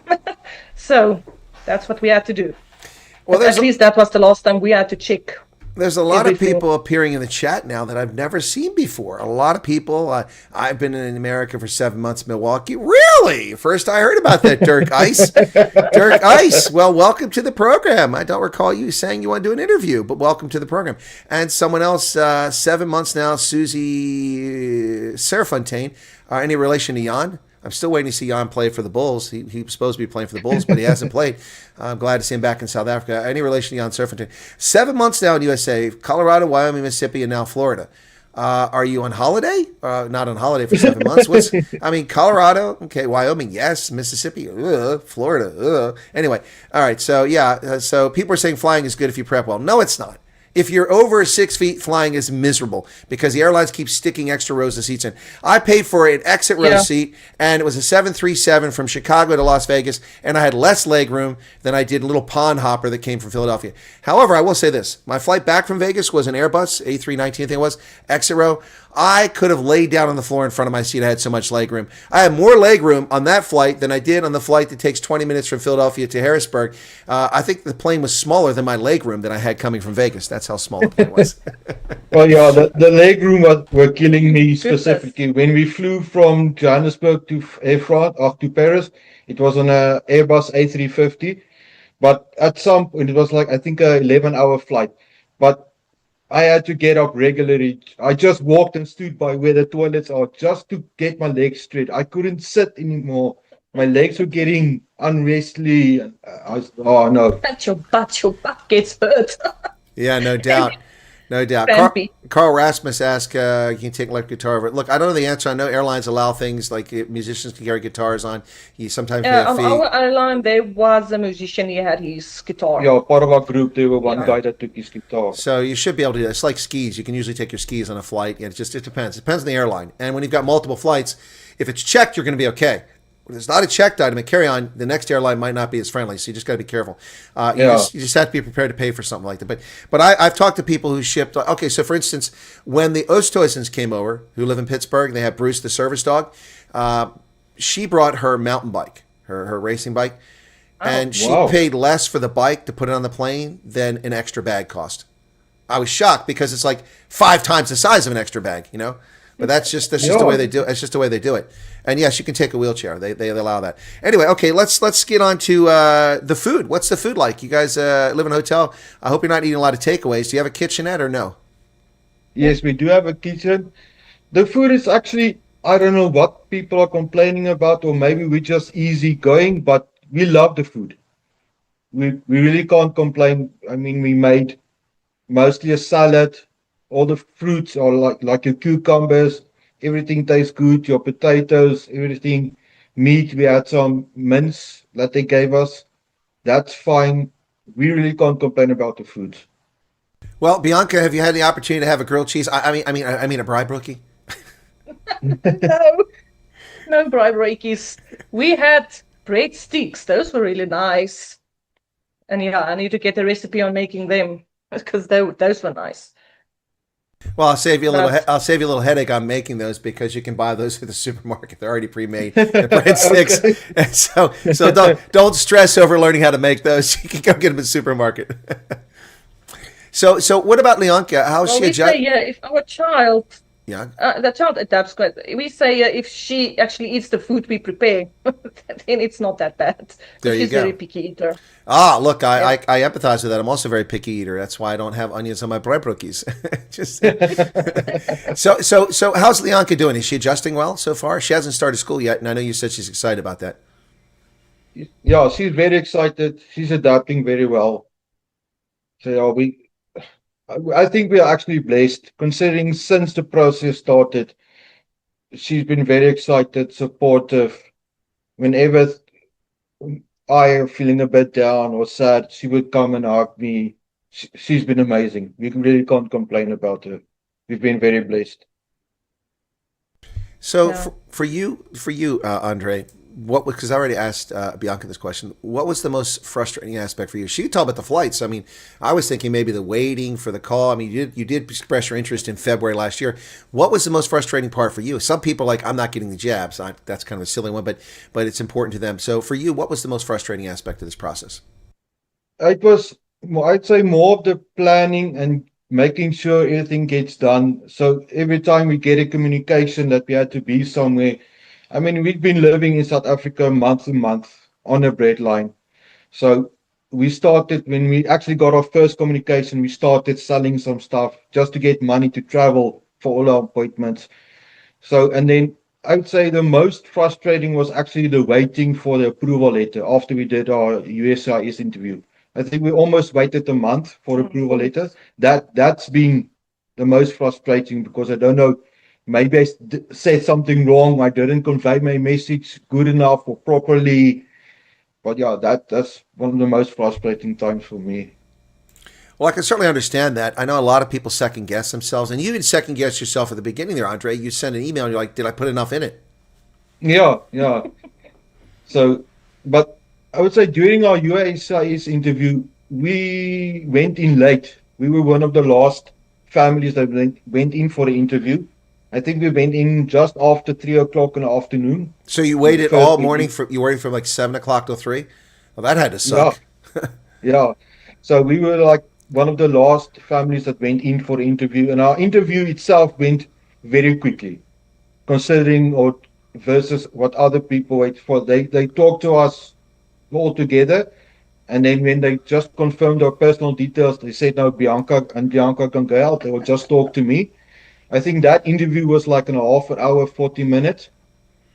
So that's what we had to do. Well, at least that was the last time we had to check. There's a lot of people appearing in the chat now that I've never seen before. A lot of people. I've been in America for 7 months in Milwaukee. Really? First I heard about that, Dirk Ice. Dirk Ice. Well, welcome to the program. I don't recall you saying you want to do an interview, but welcome to the program. And someone else, 7 months now, Susie Serfontaine. Any relation to Jan? I'm still waiting to see Jan play for the Bulls. He was supposed to be playing for the Bulls, but he hasn't played. I'm glad to see him back in South Africa. Any relation to Jan Serfontaine? 7 months now in USA, Colorado, Wyoming, Mississippi, and now Florida. Are you on holiday? Not on holiday for 7 months. Colorado, okay, Wyoming, yes, Mississippi, Florida, Anyway, all right, so yeah, so people are saying flying is good if you prep well. No, it's not. If you're over 6 feet, flying is miserable because the airlines keep sticking extra rows of seats in. I paid for an exit row seat, and it was a 737 from Chicago to Las Vegas, and I had less leg room than I did a little pond hopper that came from Philadelphia. However, I will say this. My flight back from Vegas was an Airbus, A319, I think it was, exit row. I could have laid down on the floor in front of my seat. I had so much leg room. I had more leg room on that flight than I did on the flight that takes 20 minutes from Philadelphia to Harrisburg. I think the plane was smaller than my leg room that I had coming from Vegas. That's how small the plane was. Well, yeah, the leg room were killing me specifically. When we flew from Johannesburg to to Paris, it was on a Airbus A350. But at some point, it was like, I think, a 11-hour flight. But I had to get up regularly. I just walked and stood by where the toilets are just to get my legs straight. I couldn't sit anymore. My legs were getting unrestly. Oh no. And your butt gets hurt. Yeah, no doubt. No doubt. Crampy. Carl Rasmus asked, you can take electric guitar over. Look, I don't know the answer. I know airlines allow things like musicians can carry guitars on. You sometimes pay a On fee. our airline, there was a musician, he had his guitar. Yeah, part of our group, there were one Yeah. guy that took his guitar. So you should be able to do that. It's like skis. You can usually take your skis on a flight. It depends. It depends on the airline. And when you've got multiple flights, if it's checked, you're going to be okay. When it's not a checked item, a carry-on, the next airline might not be as friendly. So you just got to be careful. You just have to be prepared to pay for something like that. But I've talked to people who shipped. Okay, so for instance, when the Oosthuizens came over, who live in Pittsburgh, they have Bruce, the service dog. She brought her mountain bike, her racing bike, and she wow. paid less for the bike to put it on the plane than an extra bag cost. I was shocked because it's like 5 times the size of an extra bag, you know. But that's just the way they do it. It's just the way they do it. And yes, you can take a wheelchair. They allow that. Anyway, okay, let's get on to the food. What's the food like? You guys live in a hotel. I hope you're not eating a lot of takeaways. Do you have a kitchenette or no? Yes, we do have a kitchen. The food is actually, I don't know what people are complaining about, or maybe we're just easy going, but we love the food. We really can't complain. I mean, we made mostly a salad. All the fruits are like your cucumbers. Everything tastes good. Your potatoes, everything. Meat, we had some mince that they gave us. That's fine. We really can't complain about the food. Well, Bianca, have you had the opportunity to have a grilled cheese? I mean a bribe rookie. No bribe rakies. We had breadsticks. Those were really nice. And yeah, I need to get a recipe on making them because those were nice. Well, I'll save you a little headache on making those because you can buy those at the supermarket. They're already pre-made. They're breadsticks. Okay. So don't stress over learning how to make those. You can go get them at the supermarket. So what about Leonka? How's she adjusting? If our child, Yeah. the child adapts quite. We say if she actually eats the food we prepare, then it's not that bad. There you She's go. a very picky eater. Look, I empathize with that. I'm also a very picky eater. That's why I don't have onions on my bread brookies. Just so how's Leonka doing? Is she adjusting well so far? She hasn't started school yet, and I know you said she's excited about that. Yeah, she's very excited. She's adapting very well. So I think we are actually blessed, considering since the process started, she's been very excited, supportive. Whenever I am feeling a bit down or sad, she would come and hug me. She's been amazing. We really can't complain about her. We've been very blessed. So Yeah. for you, Andre, because I already asked Bianca this question, what was the most frustrating aspect for you? She talked about the flights. I mean, I was thinking maybe the waiting for the call. I mean, you did express your interest in February last year. What was the most frustrating part for you? Some people are like, I'm not getting the jabs. That's kind of a silly one, but it's important to them. So for you, what was the most frustrating aspect of this process? It was, I'd say, more of the planning and making sure everything gets done. So every time we get a communication that we had to be somewhere, I mean, we've been living in South Africa month to month on a bread line. So we started, when we actually got our first communication, we started selling some stuff just to get money to travel for all our appointments. So, and then I would say the most frustrating was actually the waiting for the approval letter after we did our USCIS interview. I think we almost waited a month for approval letter. That's been the most frustrating because I don't know, maybe I said something wrong. I didn't convey my message good enough or properly. But yeah, that's one of the most frustrating times for me. Well, I can certainly understand that. I know a lot of people second guess themselves, and you even second guess yourself at the beginning there, Andre. You send an email and you're like, did I put enough in it? Yeah. So, but I would say during our USCIS interview, we went in late. We were one of the last families that went in for the interview. I think we went in just after 3 o'clock in the afternoon. So you waited all morning you waited from like 7 o'clock till 3? Well, that had to suck. Yeah. So we were like one of the last families that went in for the interview, and our interview itself went very quickly, considering or versus what other people wait for. They talked to us all together, And then when they just confirmed our personal details, they said, no, Bianca can go out. They will just talk to me. I think that interview was like in a half an hour, 40 minutes.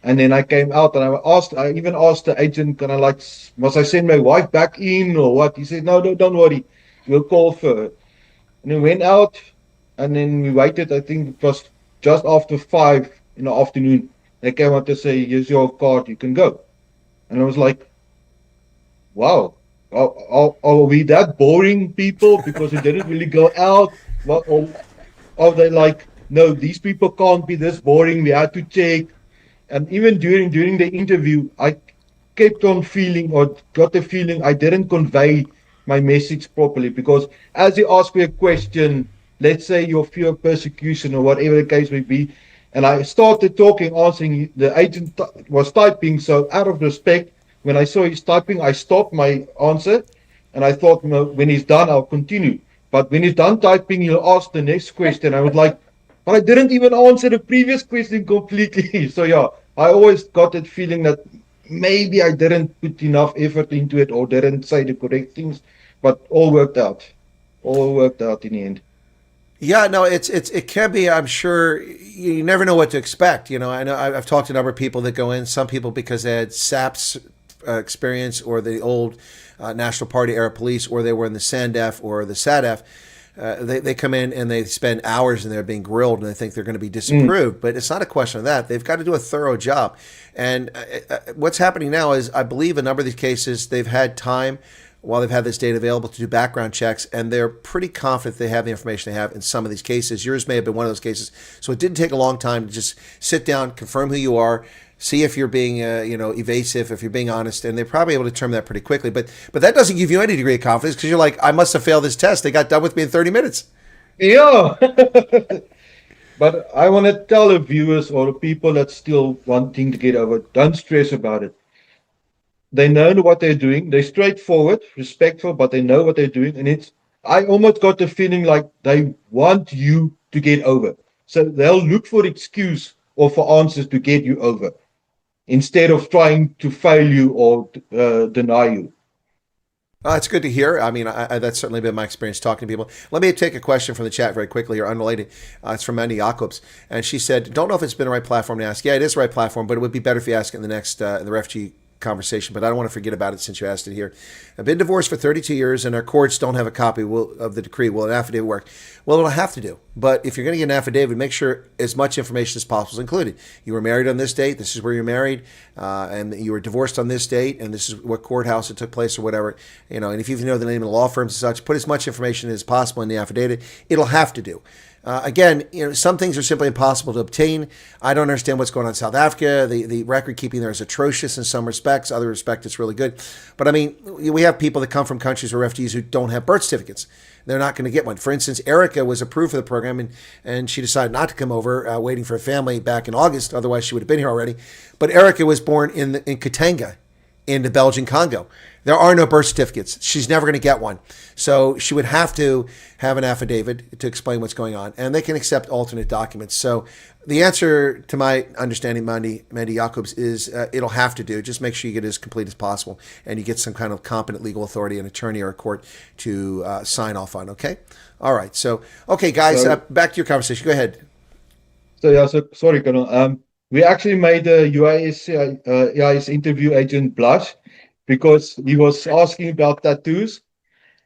And then I came out and I even asked the agent, can I like, must I send my wife back in or what? He said, no, don't worry. We'll call for her. And then went out and then we waited. I think it was just after 5 in the afternoon. They came out to say, here's your card, you can go. And I was like, wow, are we that boring people because we didn't really go out? What, or are they like, no, these people can't be this boring, we had to check. And even during the interview, I kept on feeling or got the feeling I didn't convey my message properly, because as you ask me a question, let's say your fear of persecution or whatever the case may be, and I started talking, answering, the agent was typing, so out of respect, when I saw he's typing, I stopped my answer, and I thought, no, when he's done, I'll continue. But when he's done typing, he'll ask the next question. I was like, but I didn't even answer the previous question completely. So yeah, I always got that feeling that maybe I didn't put enough effort into it or didn't say the correct things, but all worked out. All worked out in the end. Yeah, no, it can be. I'm sure you never know what to expect. You know, I know I've talked to a number of people that go in. Some people because they had SAPS experience or the old National Party era police, or they were in the SANDF or the SADF. They come in and they spend hours in there being grilled, and they think they're going to be disapproved. But it's not a question of that. They've got to do a thorough job. And what's happening now is, I believe a number of these cases, they've had time while they've had this data available to do background checks, and they're pretty confident they have the information they have in some of these cases. Yours may have been one of those cases. So it didn't take a long time to just sit down, confirm who you are, see if you're being evasive, if you're being honest, and they're probably able to determine that pretty quickly. But that doesn't give you any degree of confidence, because you're like, I must have failed this test. They got done with me in 30 minutes. Yeah. But I want to tell the viewers or the people that still wanting to get over, don't stress about it. They know what they're doing. They're straightforward, respectful, but they know what they're doing. And I almost got the feeling like they want you to get over. So they'll look for excuse or for answers to get you over, instead of trying to fail you or deny you. It's good to hear. I mean, that's certainly been my experience talking to people. Let me take a question from the chat very quickly, or unrelated. It's from Mandy Jacobs, and she said, "Don't know if it's been the right platform to ask." Yeah, it is the right platform, but it would be better if you ask it in the next in the refugee conversation. But I don't want to forget about it since you asked it here. I've been divorced for 32 years, and our courts don't have a copy of the decree. Will an affidavit work? Well, it'll have to do. But if you're going to get an affidavit, make sure as much information as possible is included. You were married on this date. This is where you're married, and you were divorced on this date, and this is what courthouse it took place, or whatever. And if you know the name of the law firms and such, put as much information as possible in the affidavit. It'll have to do. Again, some things are simply impossible to obtain. I don't understand what's going on in South Africa. The record keeping there is atrocious in some respects. Other respects, it's really good. But I mean, we have people that come from countries where refugees who don't have birth certificates. They're not going to get one. For instance, Erica was approved for the program, and she decided not to come over, waiting for a family back in August. Otherwise, she would have been here already. But Erica was born in Katanga, in the Belgian Congo. There are no birth certificates. She's never going to get one. So she would have to have an affidavit to explain what's going on. And they can accept alternate documents. So the answer, to my understanding, Mandy Jacobs, is it'll have to do. Just make sure you get it as complete as possible, and you get some kind of competent legal authority, an attorney or a court, to sign off on. Okay? All right. So, okay, guys, back to your conversation. Go ahead. So sorry, Colonel. We actually made the UIS interview agent blush, because he was asking about tattoos,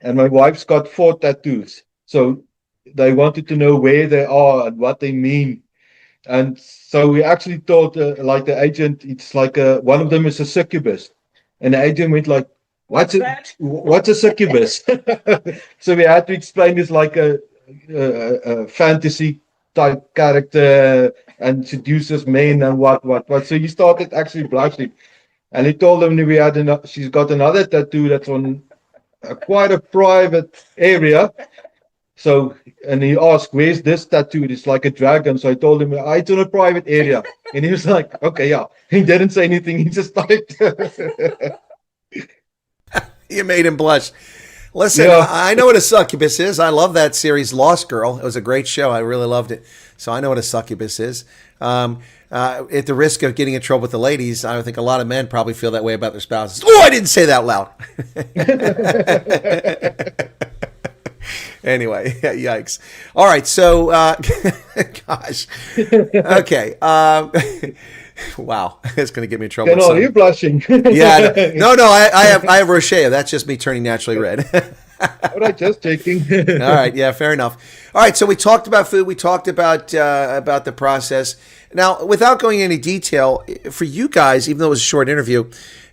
and my wife's got 4 tattoos. So they wanted to know where they are and what they mean. And so we actually told the agent, it's like one of them is a succubus. And the agent went like, what's a succubus? So we had to explain it's like a fantasy type character and seduces men and what. So he started actually blushing. And he told them that she's got another tattoo that's on quite a private area. So, and he asked, where's this tattoo? It's like a dragon. So I told him, it's on a private area. And he was like, okay, yeah. He didn't say anything. He just typed. You made him blush. Listen, Yeah. I know what a succubus is. I love that series, Lost Girl. It was a great show. I really loved it. So I know what a succubus is. At the risk of getting in trouble with the ladies, I think a lot of men probably feel that way about their spouses. Oh, I didn't say that out loud. Anyway, yikes. All right, so, gosh. Okay. Wow, it's going to get me in trouble. You know, you're blushing. Yeah, no, I have rosacea. That's just me turning naturally red. All right, just checking. All right, yeah, fair enough. All right, so we talked about food. We talked about the process. Now, without going into detail, for you guys, even though it was a short interview,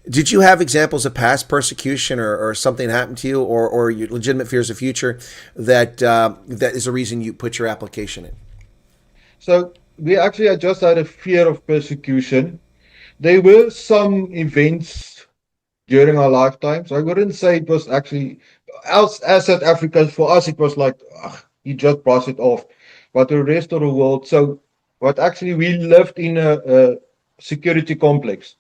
did you have examples of past persecution or something happened to you, or your legitimate fears of future that is the reason you put your application in? So we actually had just had a fear of persecution. There were some events during our lifetimes. I wouldn't say it was actually, as South Africans, for us, it was like, you just brush it off. But the rest of the world, but actually we lived in a security complex.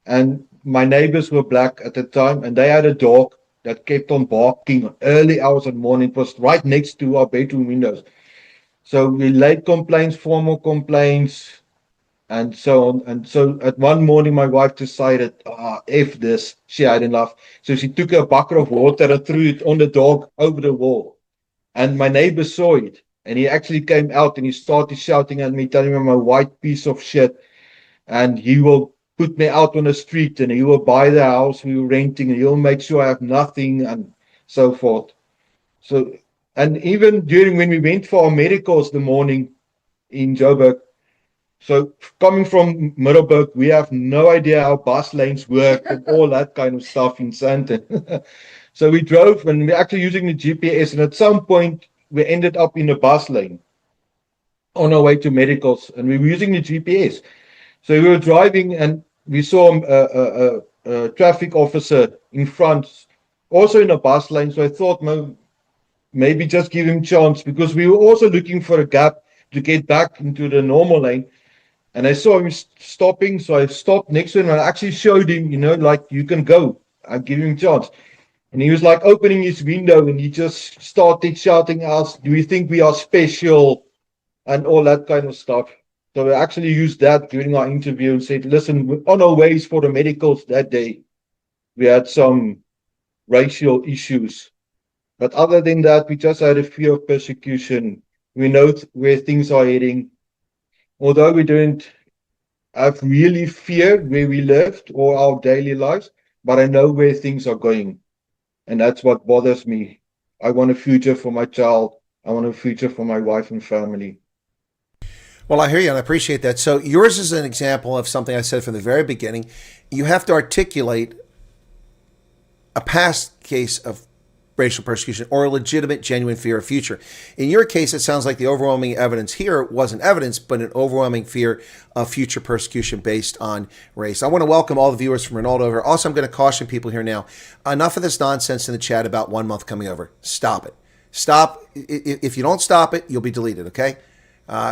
And my neighbors were black at the time, and they had a dog that kept on barking early hours of the morning. It was right next to our bedroom windows. So we laid complaints, formal complaints, and so on. And so at one morning, my wife decided, F this. She had enough. So she took a bucket of water and threw it on the dog over the wall. And my neighbor saw it. And he actually came out and he started shouting at me, telling me I'm a white piece of shit. And he will put me out on the street and he will buy the house we were renting and he'll make sure I have nothing and so forth. So, and even during when we went for our medicals the morning in Joburg, so coming from Middelburg, we have no idea how bus lanes work and all that kind of stuff in Sandton. So we drove and we're actually using the GPS, and at some point we ended up in a bus lane on our way to medicals, and we were using the GPS. So we were driving and we saw a traffic officer in front, also in a bus lane. So I thought, maybe just give him a chance, because we were also looking for a gap to get back into the normal lane. And I saw him stopping, so I stopped next to him and I actually showed him, like, you can go. I give him a chance. And he was like opening his window and he just started shouting at us, do you think we are special? And all that kind of stuff. So we actually used that during our interview and said, listen, we're on our ways for the medicals that day. We had some racial issues. But other than that, we just had a fear of persecution. We know where things are heading. Although we didn't have really feared where we lived or our daily lives, but I know where things are going. And that's what bothers me. I want a future for my child. I want a future for my wife and family. Well, I hear you and I appreciate that. So yours is an example of something I said from the very beginning. You have to articulate a past case of racial persecution or a legitimate, genuine fear of future. In your case, it sounds like the overwhelming evidence here wasn't evidence, but an overwhelming fear of future persecution based on race. I want to welcome all the viewers from Ronaldo over. Also, I'm going to caution people here now. Enough of this nonsense in the chat about 1 month coming over. Stop it. Stop. If you don't stop it, you'll be deleted, okay?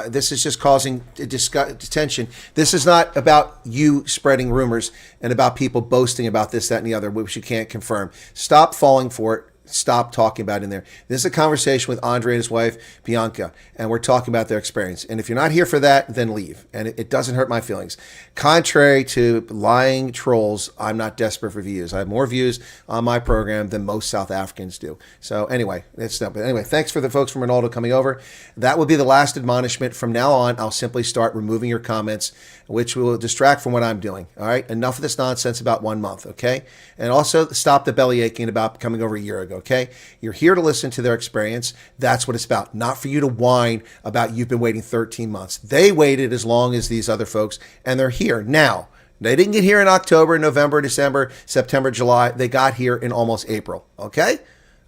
This is just causing tension. This is not about you spreading rumors and about people boasting about this, that, and the other, which you can't confirm. Stop falling for it. Stop talking about it in there. This is a conversation with Andre and his wife, Bianca, and we're talking about their experience. And if you're not here for that, then leave. And it doesn't hurt my feelings. Contrary to lying trolls, I'm not desperate for views. I have more views on my program than most South Africans do. So anyway, thanks for the folks from Ronaldo coming over. That will be the last admonishment. From now on, I'll simply start removing your comments, which will distract from what I'm doing. All right? Enough of this nonsense about 1 month, okay? And also stop the belly aching about coming over a year ago. Okay, you're here to listen to their experience. That's what it's about. Not for you to whine about you've been waiting 13 months. They waited as long as these other folks, and they're here now. They didn't get here in October, November, December, September, July. They got here in almost April. Okay.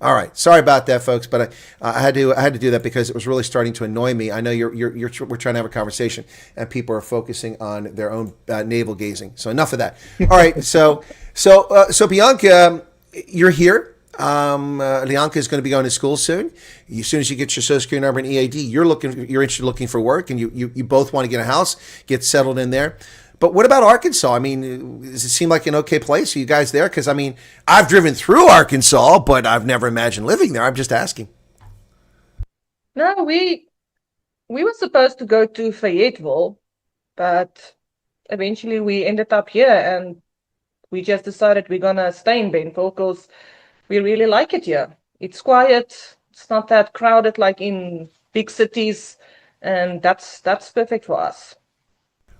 All right. Sorry about that, folks, but I had to do that because it was really starting to annoy me. I know we're trying to have a conversation, and people are focusing on their own navel gazing. So enough of that. All right. So Bianca, you're here. Lianka is going to be going to school soon. As soon as you get your social security number and EAD, you're interested in looking for work, and you both want to get a house, get settled in there. But what about Arkansas? I mean, does it seem like an okay place? Are you guys there? Because I mean, I've driven through Arkansas, but I've never imagined living there. I'm just asking. No, we were supposed to go to Fayetteville, but eventually we ended up here, and we just decided we're gonna stay in Bentonville because we really like it here. It's quiet. It's not that crowded like in big cities, and that's perfect for us.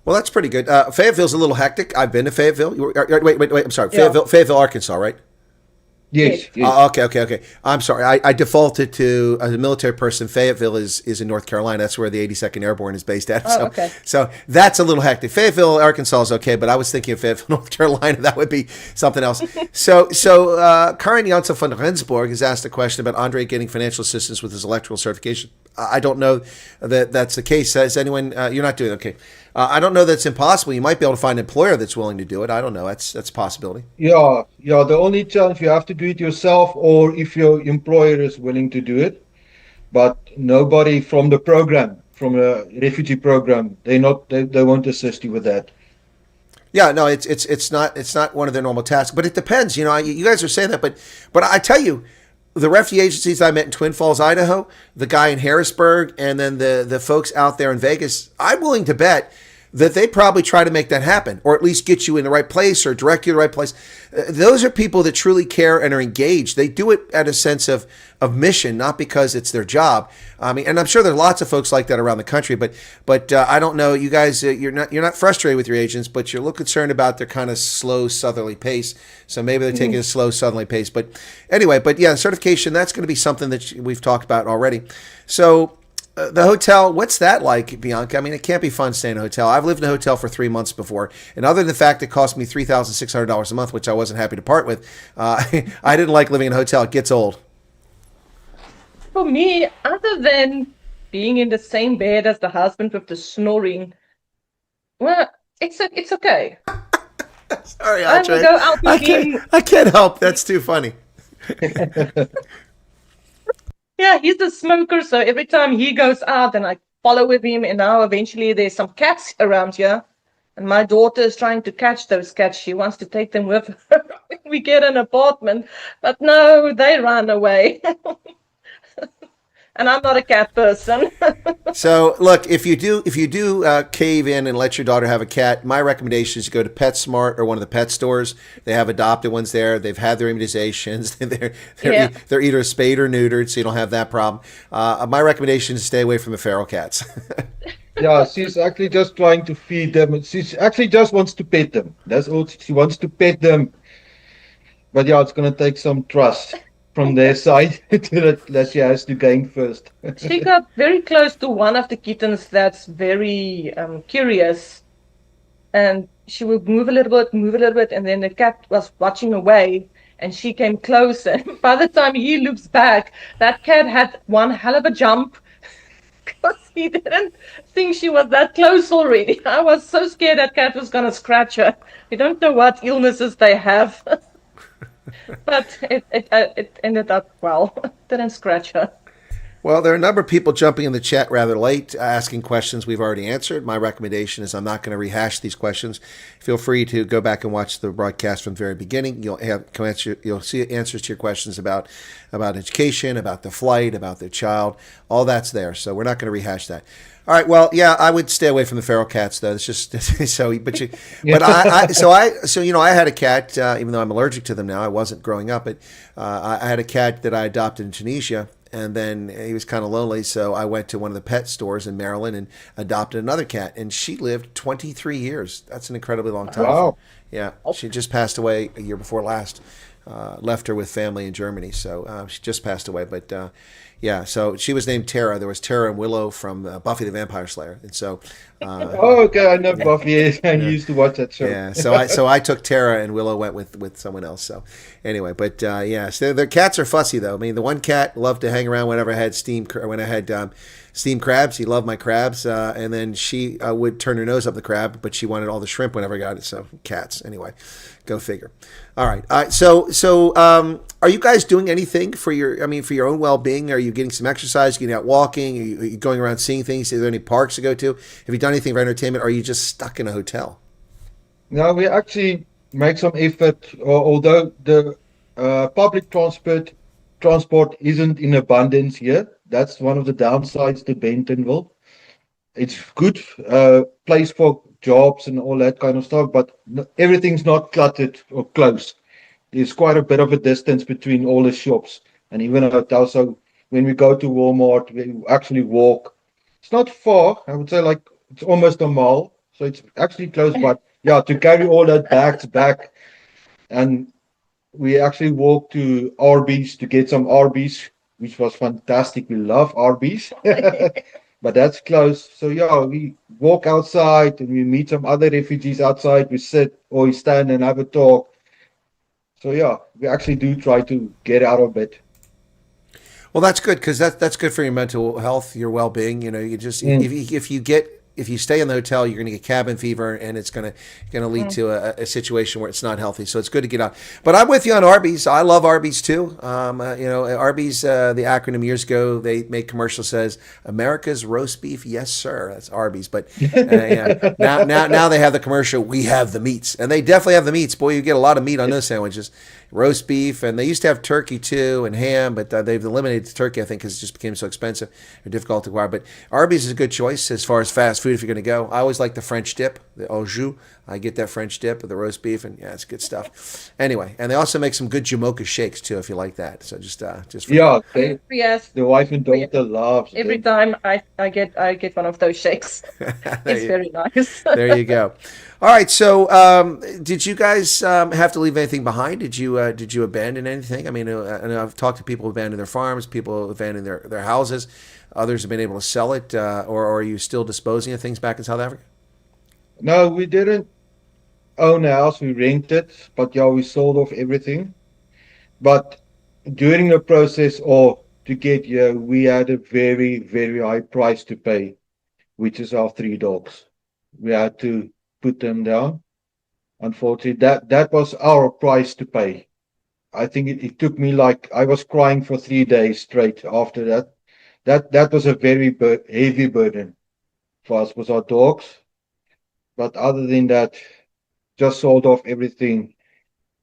Well, that's pretty good. Fayetteville's a little hectic. I've been to Fayetteville. Wait. I'm sorry. Yeah. Fayetteville, Arkansas, right? Yes. Okay. I'm sorry. I defaulted to, as a military person, Fayetteville is in North Carolina. That's where the 82nd Airborne is based at. Oh, okay. So that's a little hectic. Fayetteville, Arkansas is okay, but I was thinking of Fayetteville, North Carolina. That would be something else. So Karin Janssen von Rensburg has asked a question about Andre getting financial assistance with his electrical certification. I don't know that that's the case. Is anyone? You're not doing it. Okay. I don't know that's impossible. You might be able to find an employer that's willing to do it. I don't know. That's a possibility. Yeah. The only chance you have to do it yourself, or if your employer is willing to do it. But nobody from the program, from a refugee program, they won't assist you with that. Yeah, no, it's not one of their normal tasks. But it depends. You know, you guys are saying that, but I tell you, the refugee agencies I met in Twin Falls, Idaho, the guy in Harrisburg, and then the folks out there in Vegas, I'm willing to bet that they probably try to make that happen, or at least get you in the right place or direct you to the right place. Those are people that truly care and are engaged. They do it at a sense of mission, not because it's their job. I mean, and I'm sure there are lots of folks like that around the country, but I don't know. You guys, you're not frustrated with your agents, but you're a little concerned about their kind of slow southerly pace. So maybe they're taking a slow southerly pace. But anyway, yeah, certification, that's going to be something that we've talked about already. So the hotel, what's that like, Bianca? I mean, it can't be fun staying in a hotel. I've lived in a hotel for 3 months before, and other than the fact it cost me $3,600 a month, which I wasn't happy to part with, I didn't like living in a hotel. It gets old. For me, other than being in the same bed as the husband with the snoring, well, it's okay. Sorry, I Andre. will go out with him. I can't help. That's too funny. Yeah, he's a smoker, so every time he goes out and I follow with him, and now eventually there's some cats around here, and my daughter is trying to catch those cats. She wants to take them with her when we get an apartment, but no, they run away. And I'm not a cat person. So look, if you do cave in and let your daughter have a cat, my recommendation is to go to PetSmart or one of the pet stores. They have adopted ones there. They've had their immunizations. They're either spayed or neutered, so you don't have that problem. My recommendation is to stay away from the feral cats. Yeah, she's actually just trying to feed them. She actually just wants to pet them. That's all. She wants to pet them. But yeah, it's going to take some trust from their side that she has to gain first. She got very close to one of the kittens that's very curious, and she would move a little bit, and then the cat was watching away, and she came closer. By the time he looks back, that cat had one hell of a jump because he didn't think she was that close already. I was so scared that cat was going to scratch her. We don't know what illnesses they have. But it ended up well. Didn't scratch her. Well, there are a number of people jumping in the chat rather late, asking questions we've already answered. My recommendation is I'm not going to rehash these questions. Feel free to go back and watch the broadcast from the very beginning. You'll see answers to your questions about education, about the flight, about their child. All that's there. So we're not going to rehash that. All right. Well, yeah, I would stay away from the feral cats, though. It's just so. I had a cat. Even though I'm allergic to them now, I wasn't growing up. But I had a cat that I adopted in Tunisia, and then he was kind of lonely, so I went to one of the pet stores in Maryland and adopted another cat, and she lived 23 years. That's an incredibly long time. Wow. Yeah, she just passed away a year before last. Left her with family in Germany, so she just passed away. But yeah, so she was named Tara. There was Tara and Willow from Buffy the Vampire Slayer, and so. Oh, okay, I know Buffy. I used to watch that show. Yeah, so I took Tara and Willow went with someone else. So anyway, but yeah, so their cats are fussy though. I mean, the one cat loved to hang around whenever I had steamed crabs. He loved my crabs, and then she would turn her nose up the crab, but she wanted all the shrimp whenever I got it. So cats, anyway, go figure. All right, so are you guys doing anything for your own well-being? Are you getting some exercise, getting out walking? Are you going around seeing things? Are there any parks to go to? Have you done anything for entertainment? Or are you just stuck in a hotel? Now we actually make some effort, although the public transport isn't in abundance here. That's one of the downsides to Bentonville. It's good place for jobs and all that kind of stuff, but everything's not cluttered or close. There's quite a bit of a distance between all the shops and even hotels. So when we go to Walmart, we actually walk. It's not far. I would say like it's almost a mile. So it's actually close, but yeah, to carry all that bags back, and we actually walked to Arby's to get some Arby's, which was fantastic. We love Arby's, but that's close. So yeah, we walk outside and we meet some other refugees outside. We sit or we stand and have a talk. So yeah, we actually do try to get out of bed. Well, that's good because that's good for your mental health, your well being. You know, you just if you stay in the hotel, you're going to get cabin fever, and it's going to lead to a situation where it's not healthy. So it's good to get out. But I'm with you on Arby's. I love Arby's too. Arby's, the acronym years ago, they made commercial says America's roast beef. Yes, sir. That's Arby's. But yeah. Now they have the commercial. We have the meats, and they definitely have the meats. Boy, you get a lot of meat on those sandwiches. Roast beef, and they used to have turkey too and ham, but they've eliminated the turkey, I think, because it just became so expensive or difficult to acquire. But Arby's is a good choice as far as fast food if you're going to go. I always like the French dip, the au jus. I get that French dip with the roast beef, and yeah, it's good stuff. Anyway, and they also make some good Jamocha shakes too, if you like that. So just for Yeah, Yes. the wife and daughter loves Every them. time I get one of those shakes. It's very nice. There you go. All right. So, did you guys have to leave anything behind? Did you abandon anything? I mean, I know I've talked to people who abandoned their farms, people who abandoned their houses. Others have been able to sell it, or are you still disposing of things back in South Africa? No, we didn't own a house. We rented, but yeah, we sold off everything. But during the process or to get here, we had a very, very high price to pay, which is our three dogs. We had to put them down. Unfortunately, that was our price to pay. I think it took me like I was crying for 3 days straight after that. That was a very heavy burden for us was our dogs. But other than that, just sold off everything.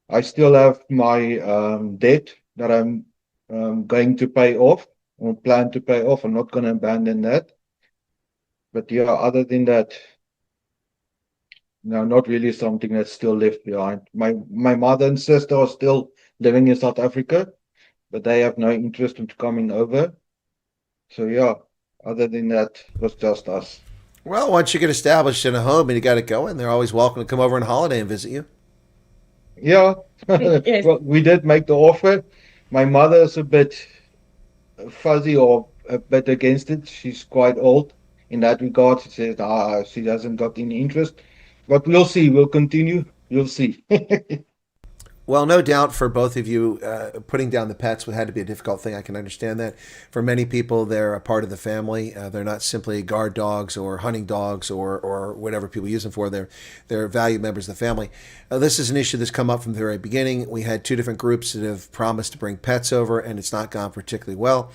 I still have my debt that I'm going to pay off or plan to pay off. I'm not going to abandon that. But yeah, other than that, no, not really something that's still left behind. My mother and sister are still living in South Africa, but they have no interest in coming over. So yeah, other than that, it was just us. Well, once you get established in a home and you got it going, they're always welcome to come over on holiday and visit you. Yeah, Yes. well, we did make the offer. My mother is a bit fuzzy or a bit against it. She's quite old in that regard. She says she doesn't got any interest, but we'll see. We'll continue. You'll see. Well, no doubt for both of you, putting down the pets had to be a difficult thing. I can understand that. For many people, they're a part of the family. They're not simply guard dogs or hunting dogs or whatever people use them for. They're valued members of the family. This is an issue that's come up from the very beginning. We had two different groups that have promised to bring pets over, and it's not gone particularly well.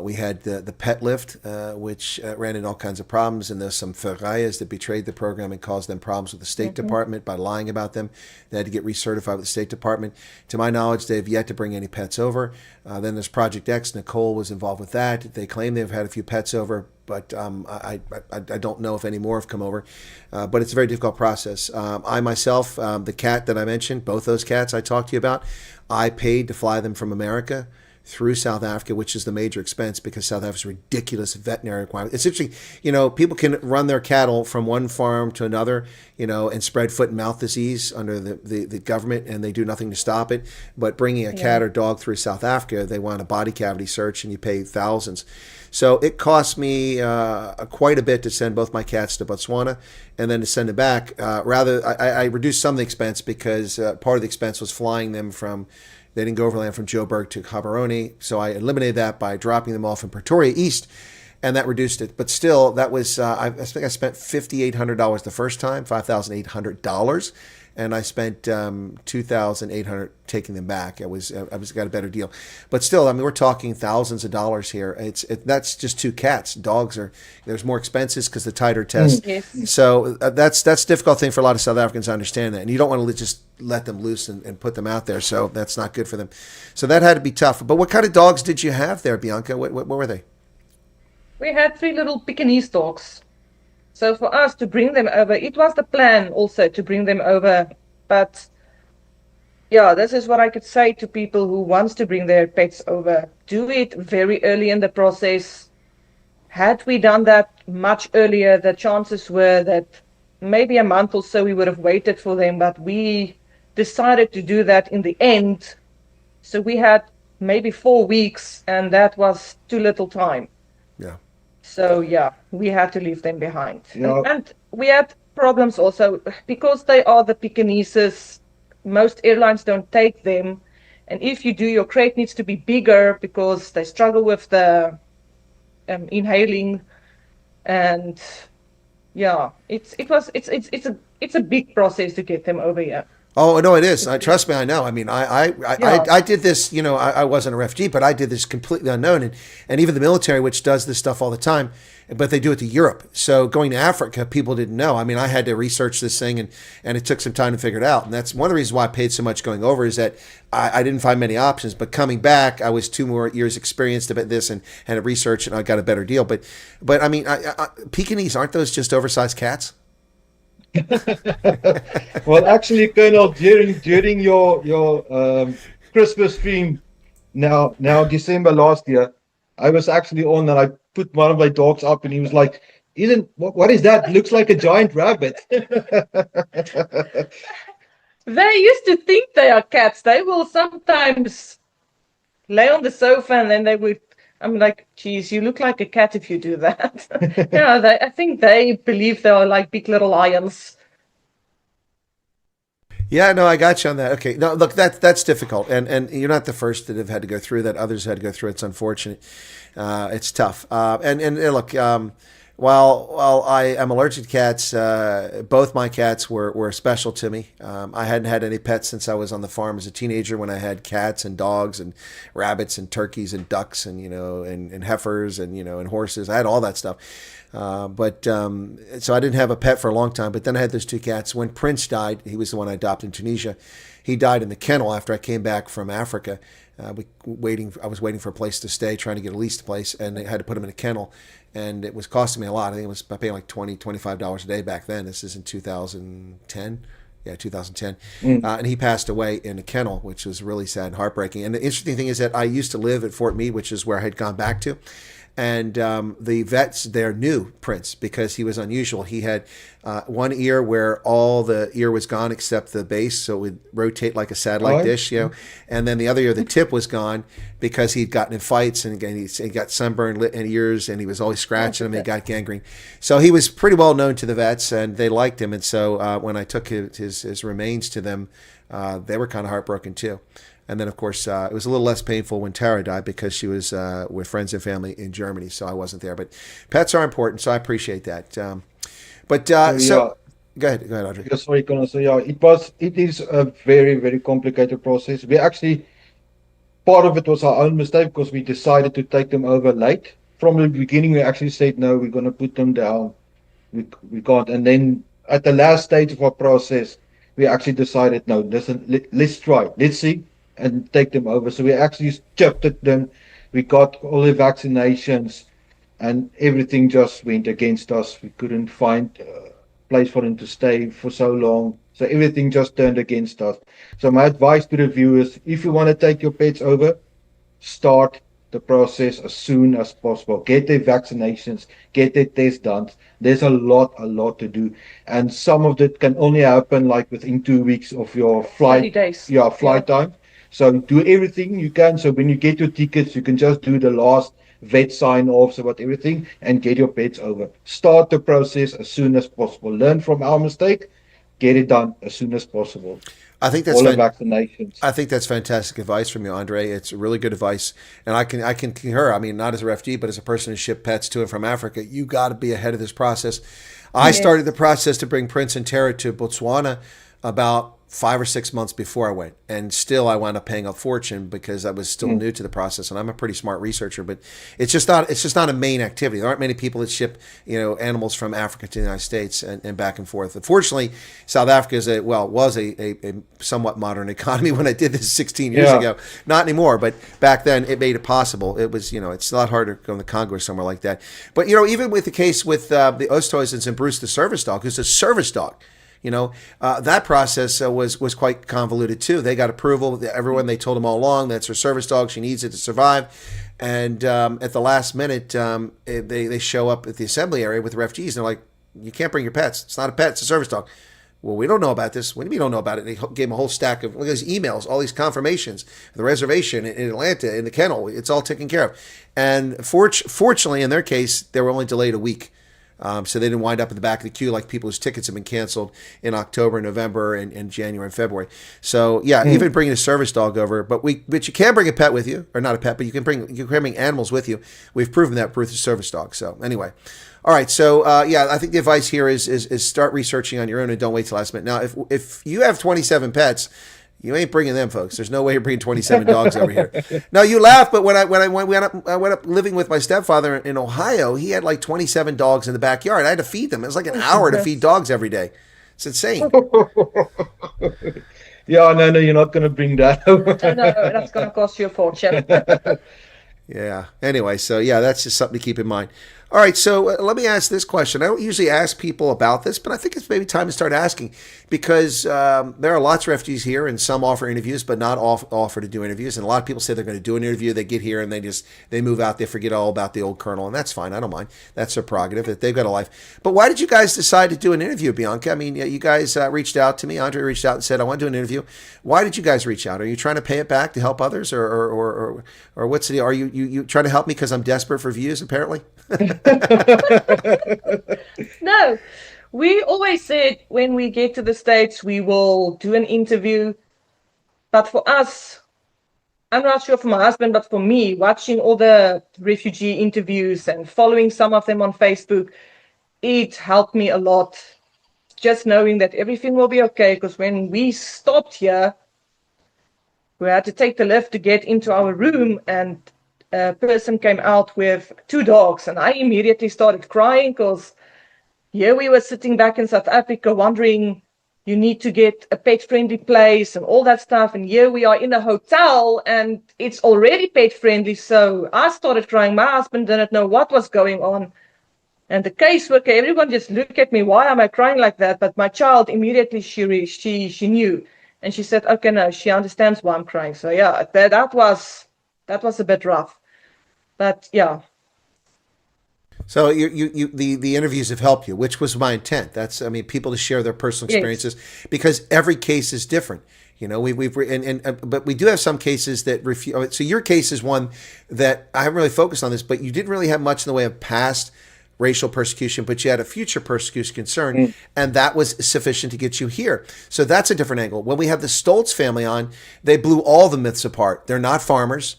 We had the pet lift, which ran into all kinds of problems, and there's some ferrayas that betrayed the program and caused them problems with the State Department by lying about them. They had to get recertified with the State Department. To my knowledge, they've yet to bring any pets over. Then there's Project X. Nicole was involved with that. They claim they've had a few pets over, but I don't know if any more have come over. But it's a very difficult process. I myself, the cat that I mentioned, both those cats I talked to you about, I paid to fly them from America through South Africa, which is the major expense because South Africa's ridiculous veterinary requirement. It's interesting, people can run their cattle from one farm to another, and spread foot and mouth disease under the government, and they do nothing to stop it. But bringing a cat or dog through South Africa, they want a body cavity search, and you pay thousands. So it cost me quite a bit to send both my cats to Botswana and then to send them back. I reduced some of the expense because part of the expense was flying them from. They didn't go overland from Joburg to Gaborone, so I eliminated that by dropping them off in Pretoria East, and that reduced it. But still, that was I think I spent $5,800 the first time, $5,800, and I spent $2,800 taking them back. I was got a better deal, but still, I mean, we're talking thousands of dollars here. That's just two cats. Dogs there's more expenses because the tighter test. Yes. So that's a difficult thing for a lot of South Africans to understand that, and you don't want to just let them loose and put them out there. So that's not good for them. So that had to be tough. But what kind of dogs did you have there, Bianca? What were they? We had 3 little Pekingese dogs. So for us to bring them over, it was the plan also to bring them over. But yeah, this is what I could say to people who wants to bring their pets over. Do it very early in the process. Had we done that much earlier, the chances were that maybe a month or so we would have waited for them, but we decided to do that in the end. So we had maybe 4 weeks, and that was too little time. Yeah. So yeah, we had to leave them behind. Yeah. And we had problems also because they are the Pekingeses. Most airlines don't take them, and if you do, your crate needs to be bigger because they struggle with the inhaling, and yeah, it's a big process to get them over here. Oh no, it is. Trust me, I know. I mean, I did this. You know, I wasn't a refugee, but I did this completely unknown, and even the military, which does this stuff all the time, but they do it to Europe. So going to Africa, people didn't know. I mean, I had to research this thing, and it took some time to figure it out. And that's one of the reasons why I paid so much going over is that I didn't find many options. But coming back, I was 2 more years experienced about this and had to research, and I got a better deal. But I mean, Pekingese, aren't those just oversized cats? Well, actually, Colonel, during your Christmas stream now December last year, I was actually on and I put one of my dogs up, and he was like, what is that? Looks like a giant rabbit." They used to think they are cats. They will sometimes lay on the sofa, and then they would. I'm like, geez, you look like a cat if you do that. Yeah, I think they believe they are like big little lions. Yeah, no, I got you on that. Okay, no, look, that's difficult, and you're not the first that have had to go through that. Others had to go through it. It's unfortunate. It's tough. And look, while I am allergic to cats, both my cats were special to me. I hadn't had any pets since I was on the farm as a teenager, when I had cats and dogs and rabbits and turkeys and ducks and and heifers and and horses. I had all that stuff. So I didn't have a pet for a long time, but then I had those 2 cats. When Prince died, he was the one I adopted in Tunisia. He died in the kennel after I came back from Africa. I was waiting for a place to stay, trying to get a leased place, and they had to put him in a kennel, and it was costing me a lot. I think it was paying like $25 a day back then. This is in 2010. Yeah, 2010. And he passed away in a kennel, which was really sad and heartbreaking. And the interesting thing is that I used to live at Fort Meade, which is where I had gone back to. And the vets there knew Prince because he was unusual. He had one ear where all the ear was gone except the base, so it would rotate like a satellite dish, And then the other ear, the tip was gone because he'd gotten in fights, and again he got sunburned in ears, and he was always scratching them, and he got gangrene. So he was pretty well known to the vets, and they liked him. And so when I took his remains to them, they were kind of heartbroken too. And then, of course, it was a little less painful when Tara died because she was with friends and family in Germany, so I wasn't there. But pets are important, so I appreciate that. So go ahead, Audrey. Yeah, sorry, Colonel. So yeah, it is a very, very complicated process. We actually, part of it was our own mistake because we decided to take them over late. From the beginning, we actually said, no, we're going to put them down. We can't. And then at the last stage of our process, we actually decided, no, listen, let's try. Let's see. And take them over. So we actually chipped them. We got all the vaccinations, and everything just went against us. We couldn't find a place for them to stay for so long. So everything just turned against us. So my advice to the viewers, if you want to take your pets over, start the process as soon as possible. Get their vaccinations, get their tests done. There's a lot to do. And some of it can only happen like within 2 weeks of your flight. 30 days. Yeah, flight time. So do everything you can. So when you get your tickets, you can just do the last vet sign-offs about everything and get your pets over. Start the process as soon as possible. Learn from our mistake. Get it done as soon as possible. I think that's all the vaccinations. I think that's fantastic advice from you, Andre. It's really good advice, and I can concur. I mean, not as a refugee, but as a person who shipped pets to and from Africa, you got to be ahead of this process. I started the process to bring Prince and Tara to Botswana about 5 or 6 months before I went, and still I wound up paying a fortune because I was still new to the process. And I'm a pretty smart researcher, but it's just not a main activity. There aren't many people that ship animals from Africa to the United States and back and forth. Unfortunately, South Africa was a somewhat modern economy when I did this 16 years ago. Not anymore, but back then it made it possible. It was it's a lot harder to go in the Congo or somewhere like that. But even with the case with the Oosthuizens and Bruce the service dog, who's a service dog. That process was quite convoluted too. They got approval. Everyone, they told them all along that's her service dog. She needs it to survive. And at the last minute, they show up at the assembly area with the refugees. And they're like, you can't bring your pets. It's not a pet. It's a service dog. Well, we don't know about this. What do you mean you don't know about it? They gave them a whole stack of these emails, all these confirmations, the reservation in Atlanta, in the kennel. It's all taken care of. And fortunately, in their case, they were only delayed a week. So they didn't wind up in the back of the queue like people whose tickets have been canceled in October, November, and January and February. So even bringing a service dog over, but you can bring a pet with you, or not a pet, but you can bring animals with you. We've proven that with the service dog. So anyway, all right. So I think the advice here is start researching on your own and don't wait till last minute. Now, if you have 27 pets. You ain't bringing them, folks. There's no way you're bringing 27 dogs over here. Now you laugh, but when I went up living with my stepfather in Ohio, he had like 27 dogs in the backyard. I had to feed them. It was like an hour to feed dogs every day. It's insane. Yeah, no, you're not going to bring that. No, that's going to cost you a fortune. Yeah. Anyway, so that's just something to keep in mind. All right, so let me ask this question. I don't usually ask people about this, but I think it's maybe time to start asking because there are lots of refugees here, and some offer interviews, but not offer to do interviews. And a lot of people say they're going to do an interview. They get here and they move out. They forget all about the old colonel, and that's fine. I don't mind. That's their prerogative. They've got a life. But why did you guys decide to do an interview, Bianca? I mean, you guys reached out to me. Andre reached out and said, "I want to do an interview." Why did you guys reach out? Are you trying to pay it back to help others, or what's the deal? Are you trying to help me because I'm desperate for views? Apparently. No, we always said when we get to the States, we will do an interview. But for us, I'm not sure for my husband, but for me, watching all the refugee interviews and following some of them on Facebook, it helped me a lot. Just knowing that everything will be okay, because when we stopped here, we had to take the lift to get into our room, and a person came out with 2 dogs, and I immediately started crying because here we were sitting back in South Africa wondering you need to get a pet-friendly place and all that stuff, and here we are in a hotel and it's already pet-friendly. So I started crying. My husband didn't know what was going on, and the caseworker, everyone just looked at me, why am I crying like that? But my child immediately, she knew, and she said, okay, no, she understands why I'm crying. So that was a bit rough, but yeah. So the interviews have helped you, which was my intent. People to share their personal experiences, because every case is different. But we do have some cases that refuse. So your case is one that I haven't really focused on this, but you didn't really have much in the way of past racial persecution, but you had a future persecution concern, and that was sufficient to get you here. So that's a different angle. When we have the Stoltz family on, they blew all the myths apart. They're not farmers.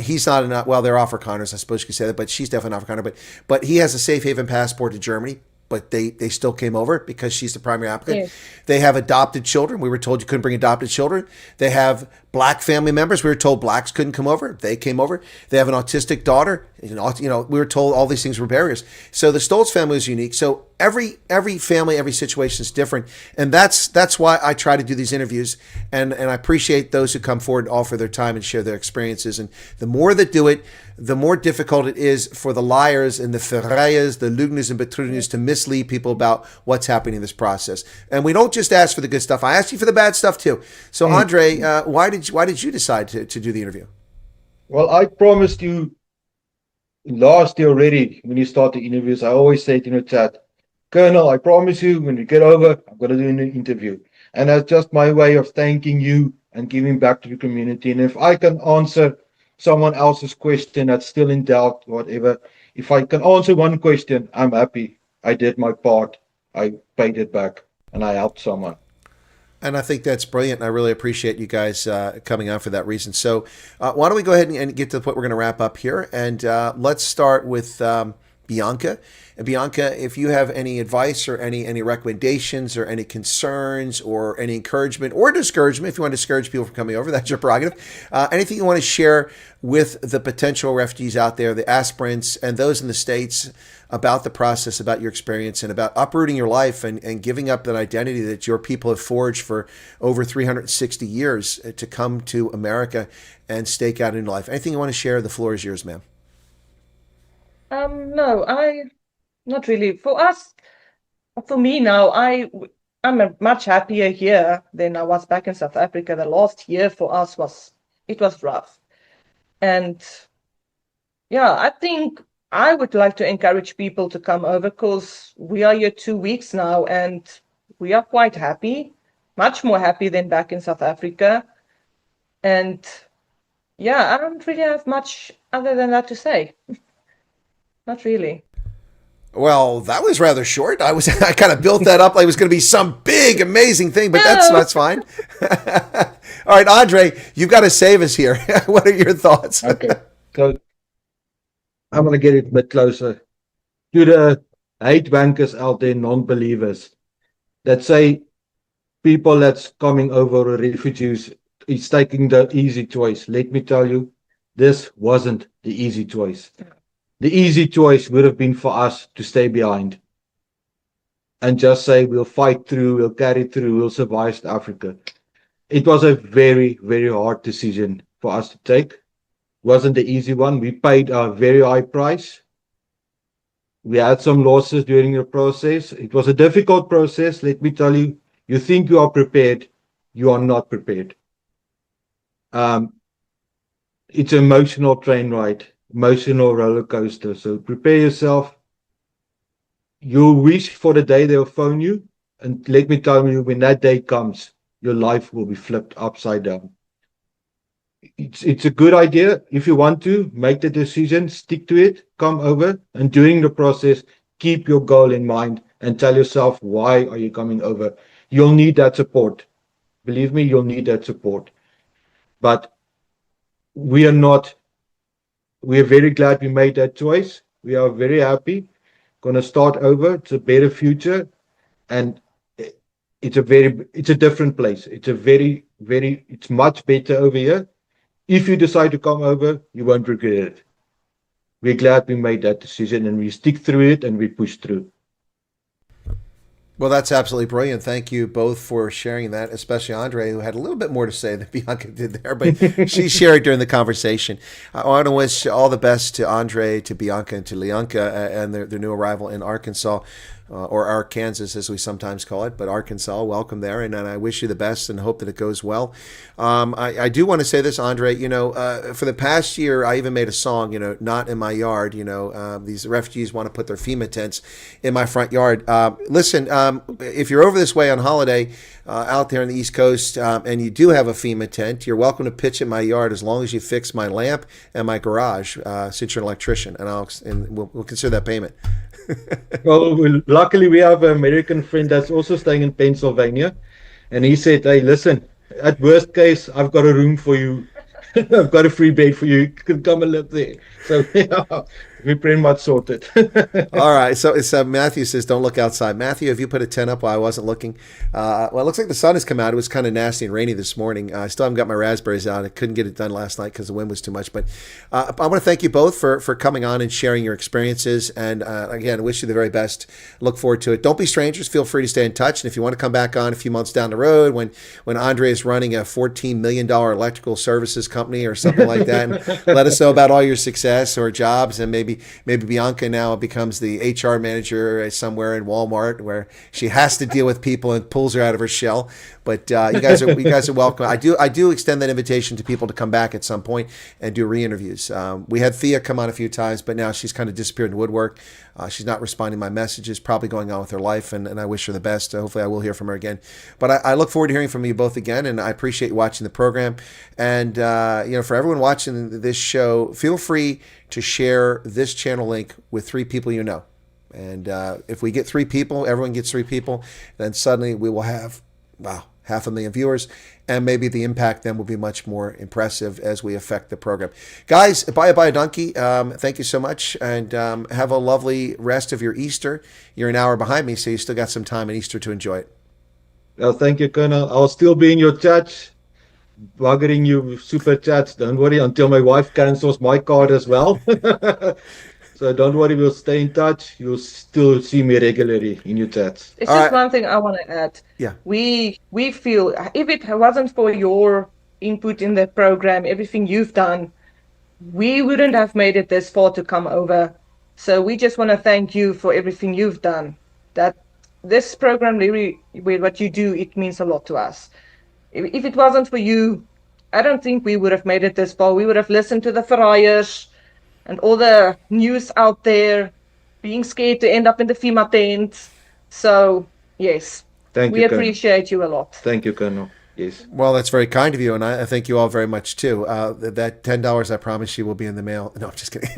He's not they're Afrikaners, I suppose you could say that, but she's definitely an Afrikaner. But he has a safe haven passport to Germany, but they still came over because she's the primary applicant. Yes. They have adopted children. We were told you couldn't bring adopted children. They have black family members. We were told blacks couldn't come over. They came over. They have an autistic daughter. We were told all these things were barriers. So the Stoltz family is unique. So every family, every situation is different. And that's why I try to do these interviews. And I appreciate those who come forward and offer their time and share their experiences. And the more that do it, the more difficult it is for the liars and the verraaiers, the leugners and betrügers to mislead people about what's happening in this process. And we don't just ask for the good stuff. I ask you for the bad stuff too. So Andre, why did you decide to do the interview? Well, I promised you last year already when you start the interviews. I always say in the chat, Colonel, I promise you when we get over, I'm going to do an interview. And that's just my way of thanking you and giving back to the community. And if I can answer someone else's question that's still in doubt, whatever, if I can answer one question, I'm happy. I did my part. I paid it back and I helped someone. And I think that's brilliant. And I really appreciate you guys coming on for that reason. So why don't we go ahead and get to the point we're going to wrap up here. And let's start with Bianca. And Bianca, if you have any advice or any recommendations or any concerns or any encouragement or discouragement, if you want to discourage people from coming over, that's your prerogative. Anything you want to share with the potential refugees out there, the aspirants and those in the States about the process, about your experience, and about uprooting your life and giving up that identity that your people have forged for over 360 years to come to America and stake out in life. Anything you want to share? The floor is yours, ma'am. No, not really. For me now, I'm much happier here than I was back in South Africa. The last year for us was rough. And yeah, I think I would like to encourage people to come over because we are here 2 weeks now and we are quite happy, much more happy than back in South Africa. And yeah, I don't really have much other than that to say. Not really. Well, that was rather short. I kind of built that up like it was going to be some big, amazing thing, but that's fine. All right, Andre, you've got to save us here. What are your thoughts? Okay, so I'm going to get it a bit closer to the hate bankers out there, non-believers that say people that's coming over, refugees, is taking the easy choice. Let me tell you, this wasn't the easy choice. The easy choice would have been for us to stay behind and just say, we'll fight through, we'll carry through, we'll survive South Africa. It was a very, very hard decision for us to take. It wasn't the easy one. We paid a very high price. We had some losses during the process. It was a difficult process. Let me tell you, you think you are prepared, you are not prepared. It's an emotional train ride. Emotional roller coaster. So prepare yourself. You'll wish for the day they'll phone you. And let me tell you, when that day comes, your life will be flipped upside down. It's a good idea. If you want to make the decision, stick to it, come over. And during the process, keep your goal in mind and tell yourself, why are you coming over? You'll need that support. Believe me, you'll need that support. But we are very glad we made that choice. We are very happy. Going to start over. It's a better future. And it's a different place. It's much better over here. If you decide to come over, you won't regret it. We're glad we made that decision and we stick through it and we push through. Well, that's absolutely brilliant. Thank you both for sharing that, especially Andre, who had a little bit more to say than Bianca did there, but she shared during the conversation. I want to wish all the best to Andre, to Bianca, and to Lianca and their new arrival in Arkansas, or Arkansas, as we sometimes call it, but Arkansas, welcome there, and I wish you the best and hope that it goes well. I do want to say this, Andre, for the past year, I even made a song, Not in My Yard, these refugees want to put their FEMA tents in my front yard. Listen, if you're over this way on holiday out there on the East Coast and you do have a FEMA tent, you're welcome to pitch in my yard as long as you fix my lamp and my garage, since you're an electrician, and we'll consider that payment. Well, luckily we have an American friend that's also staying in Pennsylvania, and he said, hey, listen, at worst case, I've got a room for you. I've got a free bed for you. You can come and live there. So yeah, we pretty much sorted. All right. So it's Matthew says, don't look outside. Matthew, have you put a tent up while I wasn't looking? Well, it looks like the sun has come out. It was kind of nasty and rainy this morning. I still haven't got my raspberries out. I couldn't get it done last night because the wind was too much. But I want to thank you both for coming on and sharing your experiences. And again, wish you the very best. Look forward to it. Don't be strangers. Feel free to stay in touch. And if you want to come back on a few months down the road when Andre is running a $14 million electrical services company or something like that, and let us know about all your success or jobs, and maybe Bianca now becomes the HR manager somewhere in Walmart where she has to deal with people and pulls her out of her shell. But you guys are welcome. I do extend that invitation to people to come back at some point and do re-interviews. We had Thea come on a few times, but now she's kind of disappeared in the woodwork. She's not responding to my messages, probably going on with her life, and I wish her the best. Hopefully I will hear from her again. But I look forward to hearing from you both again, and I appreciate you watching the program. And for everyone watching this show, feel free to share this channel link with 3 people you know. And if we get 3 people, everyone gets 3 people, then suddenly we will have, wow, 500,000 viewers, and maybe the impact then will be much more impressive as we affect the program. Guys, bye donkey. Thank you so much, and have a lovely rest of your Easter. You're an hour behind me, so you still got some time in Easter to enjoy it. Well, thank you, Colonel. I'll still be in your chat, buggering you with super chats. Don't worry until my wife cancels my card as well. So don't worry, we'll stay in touch. You'll still see me regularly in your chats. It's All just right. one thing I want to add. Yeah. We feel if it wasn't for your input in the program, everything you've done, we wouldn't have made it this far to come over. So we just want to thank you for everything you've done. That this program, really, with what you do, it means a lot to us. If it wasn't for you, I don't think we would have made it this far. We would have listened to the Farriers and all the news out there, being scared to end up in the FEMA tent. So, yes, Thank we you, Colonel. appreciate you a lot. Thank you, Colonel. Yes. Well, that's very kind of you, and I thank you all very much too. That $10, I promise you, will be in the mail. No, I'm just kidding.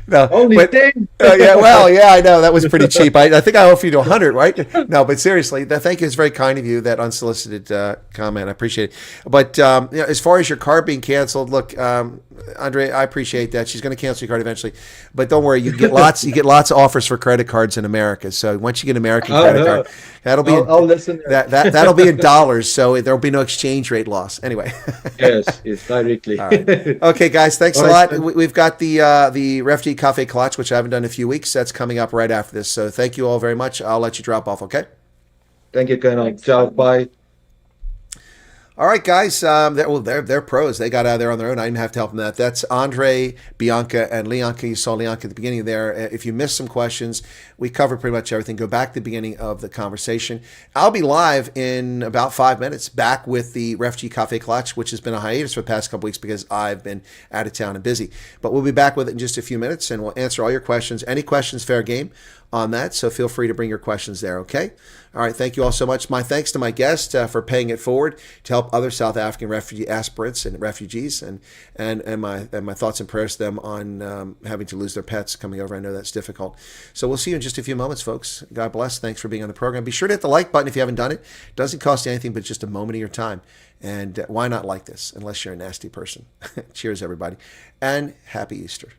No, Only but, 10. yeah, well, yeah, I know that was pretty cheap. I think I offered you 100, right? No, but seriously, thank you. It's very kind of you. That unsolicited comment, I appreciate it. But as far as your card being canceled, look, Andre, I appreciate that. She's going to cancel your card eventually, but don't worry, you get lots of offers for credit cards in America. So once you get an American credit card, that'll be I'll listen. that'll be in dollars. So there'll be no exchange rate loss. Anyway. Yes, directly. All right. Okay, guys, thanks a lot. We've got the Refugee Cafe Clutch, which I haven't done in a few weeks. That's coming up right after this. So thank you all very much. I'll let you drop off, okay? Thank you, Colonel. Thanks. Ciao, bye. All right, guys. They're pros. They got out of there on their own. I didn't have to help them that. That's Andre, Bianca, and Leonka. You saw Leonka at the beginning there. If you missed some questions, we covered pretty much everything. Go back to the beginning of the conversation. I'll be live in about 5 minutes, back with the Refugee Cafe Clutch, which has been a hiatus for the past couple weeks because I've been out of town and busy. But we'll be back with it in just a few minutes, and we'll answer all your questions. Any questions, fair game on that. So feel free to bring your questions there, okay? All right, thank you all so much. My thanks to my guest for paying it forward to help other South African refugee aspirants and refugees, and my thoughts and prayers to them on having to lose their pets coming over. I know that's difficult. So we'll see you in just a few moments, folks. God bless. Thanks for being on the program. Be sure to hit the like button if you haven't done it. It doesn't cost you anything but just a moment of your time. And why not like this unless you're a nasty person? Cheers, everybody, and happy Easter.